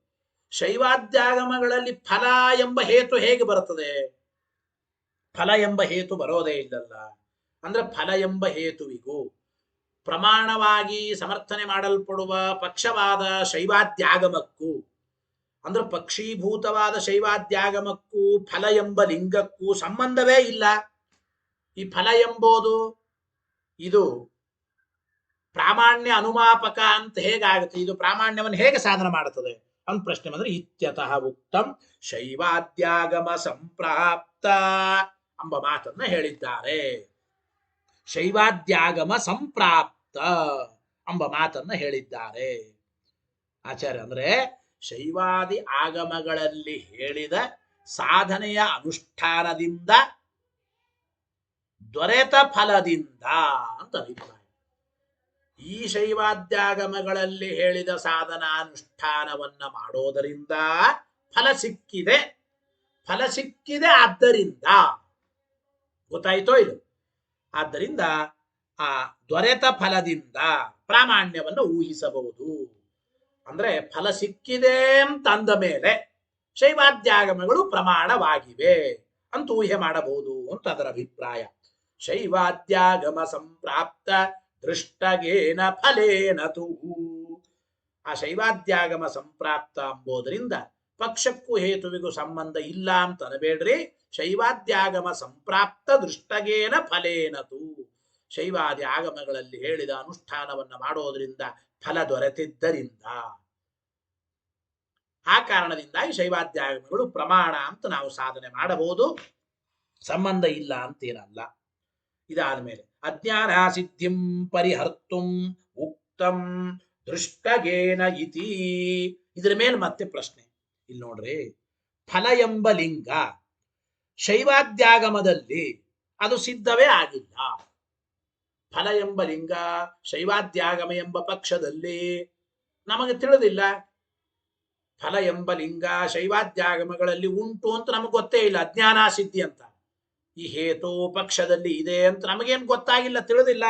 ಶೈವಾದ್ಯಾಗಮಗಳಲ್ಲಿ ಫಲ ಎಂಬ ಹೇತು ಹೇಗೆ ಬರುತ್ತದೆ? ಫಲ ಎಂಬ ಹೇತು ಬರೋದೇ ಇಲ್ಲಲ್ಲ. ಅಂದ್ರೆ ಫಲ ಎಂಬ ಹೇತುವಿಗೂ ಪ್ರಮಾಣವಾಗಿ ಸಮರ್ಥನೆ ಮಾಡಲ್ಪಡುವ ಪಕ್ಷವಾದ ಶೈವಾದ್ಯಾಗಮಕ್ಕೂ, ಅಂದ್ರೆ ಪಕ್ಷೀಭೂತವಾದ ಶೈವಾದ್ಯಾಗಮಕ್ಕೂ ಫಲ ಎಂಬ ಲಿಂಗಕ್ಕೂ ಸಂಬಂಧವೇ ಇಲ್ಲ. ಈ ಫಲ ಎಂಬುದು ಇದು ಪ್ರಾಮಾಣ್ಯ ಅನುಮಾಪಕ ಅಂತ ಹೇಗಾಗುತ್ತೆ? ಇದು ಪ್ರಾಮಾಣ್ಯವನ್ನು ಹೇಗೆ ಸಾಧನೆ ಮಾಡುತ್ತದೆ ಅಂತ ಪ್ರಶ್ನೆ ಬಂದ್ರೆ, ಇತ್ಯತಃ ಉಕ್ತಂ ಶೈವಾದ್ಯಾಗಮ ಸಂಪ್ರಾಪ್ತ ಎಂಬ ಮಾತನ್ನ ಹೇಳಿದ್ದಾರೆ. ಶೈವಾದ್ಯಾಗಮ ಸಂಪ್ರಾಪ್ತ ಎಂಬ ಮಾತನ್ನ ಹೇಳಿದ್ದಾರೆ ಆಚಾರ್ಯ. ಅಂದ್ರೆ ಶೈವಾದಿ ಆಗಮಗಳಲ್ಲಿ ಹೇಳಿದ ಸಾಧನೆಯ ಅನುಷ್ಠಾನದಿಂದ ದೊರೆತ ಫಲದಿಂದ ಅಂತ ಅಭಿಪ್ರಾಯ. ಈ ಶೈವಾದ್ಯಾಗಮಗಳಲ್ಲಿ ಹೇಳಿದ ಸಾಧನಾನುಷ್ಠಾನವನ್ನ ಮಾಡೋದರಿಂದ ಫಲ ಸಿಕ್ಕಿದೆ. ಫಲ ಸಿಕ್ಕಿದೆ ಆದ್ದರಿಂದ ಗೊತ್ತಾಯ್ತೋ ಇದು. ಆದ್ದರಿಂದ ಆ ದೊರೆತ ಫಲದಿಂದ ಪ್ರಾಮಾಣ್ಯವನ್ನು ಊಹಿಸಬಹುದು. ಅಂದ್ರೆ ಫಲ ಸಿಕ್ಕಿದೆ ಅಂತ ಅಂದ ಮೇಲೆ ಶೈವಾದ್ಯಾಗಮಗಳು ಪ್ರಮಾಣವಾಗಿವೆ ಅಂತ ಊಹೆ ಮಾಡಬಹುದು ಅಂತ ಅದರ ಅಭಿಪ್ರಾಯ. ಶೈವಾದ್ಯಾಗಮ ಸಂಪ್ರಾಪ್ತ ದೃಷ್ಟಗೇನ ಫಲೇನ ತು. ಆ ಶೈವಾದ್ಯಾಗಮ ಸಂಪ್ರಾಪ್ತ ಎಂಬುದರಿಂದ ಪಕ್ಷಕ್ಕೂ ಹೇತುವಿಗೂ ಸಂಬಂಧ ಇಲ್ಲ ಅಂತ ಅನಬೇಡ್ರಿ. ಶೈವಾದ್ಯಾಗಮ ಸಂಪ್ರಾಪ್ತ ದೃಷ್ಟಗೇನ ಫಲೇನತು. ಶೈವಾದಿ ಆಗಮಗಳಲ್ಲಿ ಹೇಳಿದ ಅನುಷ್ಠಾನವನ್ನ ಮಾಡೋದ್ರಿಂದ ಫಲ ದೊರೆತಿದ್ದರಿಂದ, ಆ ಕಾರಣದಿಂದಾಗಿ ಶೈವಾದ್ಯಾಗಮಗಳು ಪ್ರಮಾಣ ಅಂತ ನಾವು ಸಾಧನೆ ಮಾಡಬಹುದು, ಸಂಬಂಧ ಇಲ್ಲ ಅಂತೇನಲ್ಲ. ಇದಾದ್ಮೇಲೆ ಅಜ್ಞಾನ ಸಿದ್ಧಿಂ ಪರಿಹರ್ತುಂ ಉಕ್ತಂ ದೃಷ್ಟಗೇನ ಇತಿ. ಇದರ ಮೇಲೆ ಮತ್ತೆ ಪ್ರಶ್ನೆ. ಇಲ್ಲಿ ನೋಡ್ರಿ, ಫಲ ಎಂಬ ಲಿಂಗ ಶೈವಾದ್ಯಾಗಮದಲ್ಲಿ ಅದು ಸಿದ್ಧವೇ ಆಗಿಲ್ಲ. ಫಲ ಎಂಬ ಲಿಂಗ ಶೈವಾದ್ಯಾಗಮ ಎಂಬ ಪಕ್ಷದಲ್ಲಿ ನಮಗೆ ತಿಳಿದಿಲ್ಲ. ಫಲ ಎಂಬ ಲಿಂಗ ಶೈವಾದ್ಯಾಗಮಗಳಲ್ಲಿ ಉಂಟು ಅಂತ ನಮಗೆ ಗೊತ್ತೇ ಇಲ್ಲ. ಅಜ್ಞಾನ ಸಿದ್ಧಿ ಅಂತ ಈ ಹೇತು ಪಕ್ಷದಲ್ಲಿ ಇದೆ ಅಂತ ನಮಗೇನು ಗೊತ್ತಾಗಿಲ್ಲ, ತಿಳಿದಿಲ್ಲ.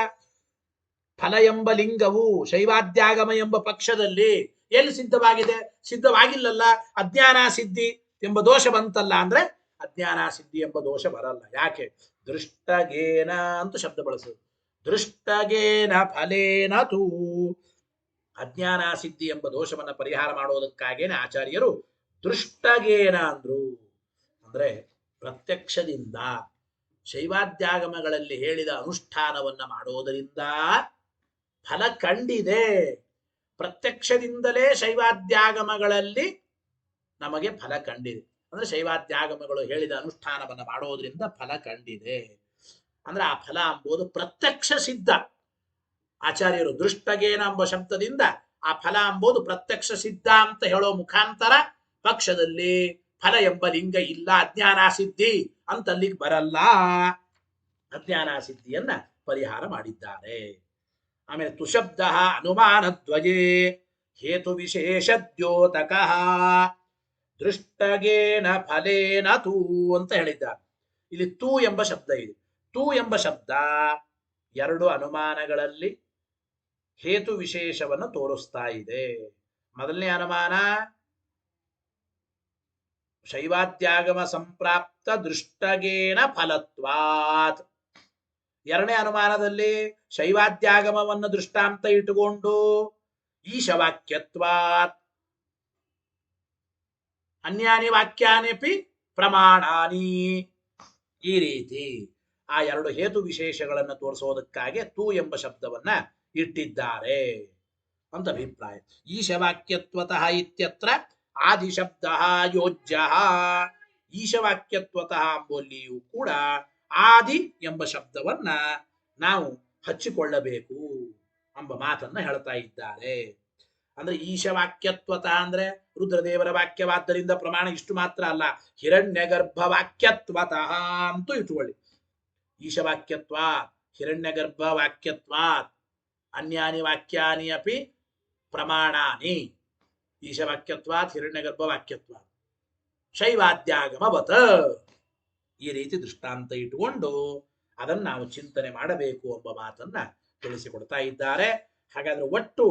ಫಲ ಎಂಬ ಲಿಂಗವು ಶೈವಾದ್ಯಾಗಮ ಎಂಬ ಪಕ್ಷದಲ್ಲಿ ಎಲ್ಲಿ ಸಿದ್ಧವಾಗಿದೆ? ಸಿದ್ಧವಾಗಿಲ್ಲಲ್ಲ. ಅಜ್ಞಾನ ಸಿದ್ಧಿ ಎಂಬ ದೋಷ ಬಂತಲ್ಲ. ಅಂದ್ರೆ ಅಜ್ಞಾನ ಸಿದ್ಧಿ ಎಂಬ ದೋಷ ಬರಲ್ಲ. ಯಾಕೆ? ದೃಷ್ಟಗೇನ ಅಂತ ಶಬ್ದ ಬಳಸೋದು. ದೃಷ್ಟಗೇನ ಫಲೇನ ತೂ. ಅಜ್ಞಾನ ಸಿದ್ಧಿ ಎಂಬ ದೋಷವನ್ನ ಪರಿಹಾರ ಮಾಡೋದಕ್ಕಾಗೇನೆ ಆಚಾರ್ಯರು ದೃಷ್ಟಗೇನ ಅಂದ್ರು. ಅಂದ್ರೆ ಪ್ರತ್ಯಕ್ಷದಿಂದ ಶೈವಾದ್ಯಾಗಮಗಳಲ್ಲಿ ಹೇಳಿದ ಅನುಷ್ಠಾನವನ್ನ ಮಾಡೋದರಿಂದ ಫಲ ಕಂಡಿದೆ. ಪ್ರತ್ಯಕ್ಷದಿಂದಲೇ ಶೈವಾದ್ಯಾಗಮಗಳಲ್ಲಿ ನಮಗೆ ಫಲ ಕಂಡಿದೆ. ಅಂದ್ರೆ ಶೈವಾದ್ಯಾಗಮಗಳು ಹೇಳಿದ ಅನುಷ್ಠಾನವನ್ನ ಮಾಡೋದ್ರಿಂದ ಫಲ ಕಂಡಿದೆ. ಅಂದ್ರೆ ಆ ಫಲ ಎಂಬುದು ಪ್ರತ್ಯಕ್ಷ ಸಿದ್ಧ. ಆಚಾರ್ಯರು ದೃಷ್ಟಗೇನ ಎಂಬ ಶಬ್ದದಿಂದ ಆ ಫಲ ಎಂಬುದು ಪ್ರತ್ಯಕ್ಷ ಸಿದ್ಧ ಅಂತ ಹೇಳೋ ಮುಖಾಂತರ ಪಕ್ಷದಲ್ಲಿ ಫಲ ಎಂಬ ಲಿಂಗ ಇಲ್ಲ, ಅಜ್ಞಾನ ಸಿದ್ಧಿ ಅಂತ ಅಲ್ಲಿಗೆ ಬರಲ್ಲ. ಅಜ್ಞಾನ ಸಿದ್ಧಿಯನ್ನ ಪರಿಹಾರ ಮಾಡಿದ್ದಾರೆ. ಆಮೇಲೆ ತುಶಬ್ದ ಅನುಮಾನದ್ವಯೇ ಹೇತು ವಿಶೇಷ ದ್ಯೋತಕ ದೃಷ್ಟಗೇನ ಫಲೇನ ತೂ ಅಂತ ಹೇಳಿದ್ದಾರೆ. ಇಲ್ಲಿ ತೂ ಎಂಬ ಶಬ್ದ ಇದೆ. ತೂ ಎಂಬ ಶಬ್ದ ಎರಡು ಅನುಮಾನಗಳಲ್ಲಿ ಹೇತು ವಿಶೇಷವನ್ನು ತೋರಿಸ್ತಾ ಇದೆ. ಮೊದಲನೇ ಅನುಮಾನ ಶೈವಾದ್ಯಾಗಮ ಸಂಪ್ರಾಪ್ತ ದೃಷ್ಟಗೇನ ಫಲತ್ವಾತ್. ಎರಡನೇ ಅನುಮಾನದಲ್ಲಿ ಶೈವಾದ್ಯಾಗಮವನ್ನು ದೃಷ್ಟಾಂತ ಇಟ್ಟುಕೊಂಡು ಈಶವಾಕ್ಯತ್ವಾತ್ ಅನ್ಯಾನಿ ವಾಕ್ಯಾನಿಪಿ ಪ್ರಮಾಣಾನಿ. ಈ ರೀತಿ ಆ ಎರಡು ಹೇತು ವಿಶೇಷಗಳನ್ನು ತೋರಿಸೋದಕ್ಕಾಗಿ ತೂ ಎಂಬ ಶಬ್ದವನ್ನ ಇಟ್ಟಿದ್ದಾರೆ ಅಂತ ಅಭಿಪ್ರಾಯ. ಈಶವಾಕ್ಯತ್ವತಃ ಇತ್ಯತ್ರ ಆದಿಶಬ್ದ ಯೋಜ್ಯ. ಈಶವಾಕ್ಯತ್ವತಃ ಎಂಬಲ್ಲಿಯೂ ಕೂಡ ಆದಿ ಎಂಬ ಶಬ್ದವನ್ನ ನಾವು ಹಚ್ಚಿಕೊಳ್ಳಬೇಕು ಎಂಬ ಮಾತನ್ನ ಹೇಳ್ತಾ ಇದ್ದಾರೆ. ಅಂದ್ರೆ ಈಶವಾಕ್ಯತ್ವತಃ ಅಂದ್ರೆ ರುದ್ರದೇವರ ವಾಕ್ಯವಾದ್ದರಿಂದ ಪ್ರಮಾಣ ಇಷ್ಟು ಮಾತ್ರ ಅಲ್ಲ, ಹಿರಣ್ಯ ಗರ್ಭ ವಾಕ್ಯತ್ವತಃ ಅಂತೂ ಇಟ್ಕೊಳ್ಳಿ. ಈಶವಾಕ್ಯತ್ವ ಹಿರಣ್ಯ ಗರ್ಭ ವಾಕ್ಯತ್ವಾತ್ ಅನ್ಯಾನಿ ವಾಕ್ಯಾನಿ ಅಪಿ ಪ್ರಮಾಣಾನಿ. ಈಶವಾಕ್ಯತ್ವಾತ್ ಹಿರಣ್ಯ ಗರ್ಭ ವಾಕ್ಯತ್ವಾತ್ ಶೈವಾದ್ಯಾಗಮವತ. ಈ ರೀತಿ ದೃಷ್ಟಾಂತ ಇಟ್ಟುಕೊಂಡು ಅದನ್ನು ನಾವು ಚಿಂತನೆ ಮಾಡಬೇಕು ಎಂಬ ಮಾತನ್ನ ತಿಳಿಸಿಕೊಡ್ತಾ ಇದ್ದಾರೆ. ಹಾಗಾದ್ರೆ ಒಟ್ಟು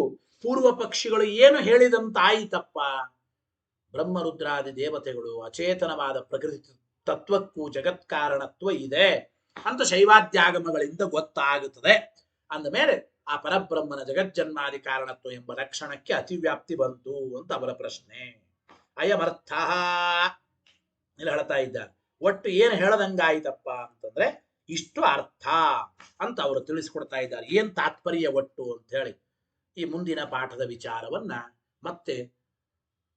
ಪೂರ್ವ ಪಕ್ಷಿಗಳು ಏನು ಹೇಳಿದಂತಾಯಿತಪ್ಪ? ಬ್ರಹ್ಮರುದ್ರಾದಿ ದೇವತೆಗಳು ಅಚೇತನವಾದ ಪ್ರಕೃತಿ ತತ್ವಕ್ಕೂ ಜಗತ್ಕಾರಣತ್ವ ಇದೆ ಅಂತ ಶೈವಾದ್ಯಾಗಮಗಳಿಂದ ಗೊತ್ತಾಗುತ್ತದೆ. ಅಂದಮೇಲೆ ಆ ಪರಬ್ರಹ್ಮನ ಜಗಜ್ಜನ್ಮಾದಿ ಕಾರಣತ್ವ ಎಂಬ ಲಕ್ಷಣಕ್ಕೆ ಅತಿವ್ಯಾಪ್ತಿ ಬಂತು ಅಂತ ಅವರ ಪ್ರಶ್ನೆ. ಅಯಮರ್ಥ ಇಲ್ಲಿ ಹೇಳ್ತಾ ಇದ್ದಾರೆ. ಒಟ್ಟು ಏನು ಹೇಳದಂಗಾಯ್ತಪ್ಪ ಅಂತಂದ್ರೆ ಇಷ್ಟು ಅರ್ಥ ಅಂತ ಅವರು ತಿಳಿಸ್ಕೊಡ್ತಾ ಇದ್ದಾರೆ. ಏನ್ ತಾತ್ಪರ್ಯ ಒಟ್ಟು ಅಂತ ಹೇಳಿ ಈ ಮುಂದಿನ ಪಾಠದ ವಿಚಾರವನ್ನ ಮತ್ತೆ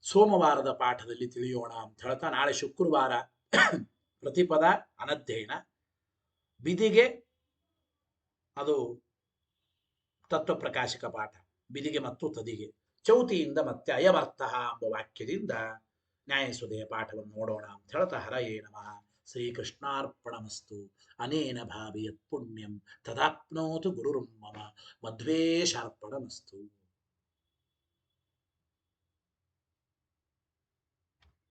ಸೋಮವಾರದ ಪಾಠದಲ್ಲಿ ತಿಳಿಯೋಣ ಅಂತ ಹೇಳ್ತಾ, ನಾಳೆ ಶುಕ್ರವಾರ ಪ್ರತಿಪದ ಅನಧ್ಯಯನ, ಬಿದಿಗೆ ಅದು ತತ್ವಪ್ರಕಾಶಕ ಪಾಠ, ಬಿದಿಗೆ ಮತ್ತು ತದಿಗೆ. ಚೌತಿಯಿಂದ ಮತ್ತೆ ಅಯವರ್ಥ ಎಂಬ ವಾಕ್ಯದಿಂದ ನ್ಯಾಯಸುದೆಯ ಪಾಠವನ್ನು ನೋಡೋಣ ಅಂತ ಹೇಳ್ತಾ, ಹರಯೇ ನಮಃ. ಶ್ರೀಕೃಷ್ಣಾರ್ಪಣಮಸ್ತು. ಅನೇನ ಭಾವಿಯತ್ ಪುಣ್ಯಂ ತದಾಪ್ನೋತು ಗುರುರ್ಮಮ. ಮಧ್ವೇಶಾರ್ಪಣಮಸ್ತು.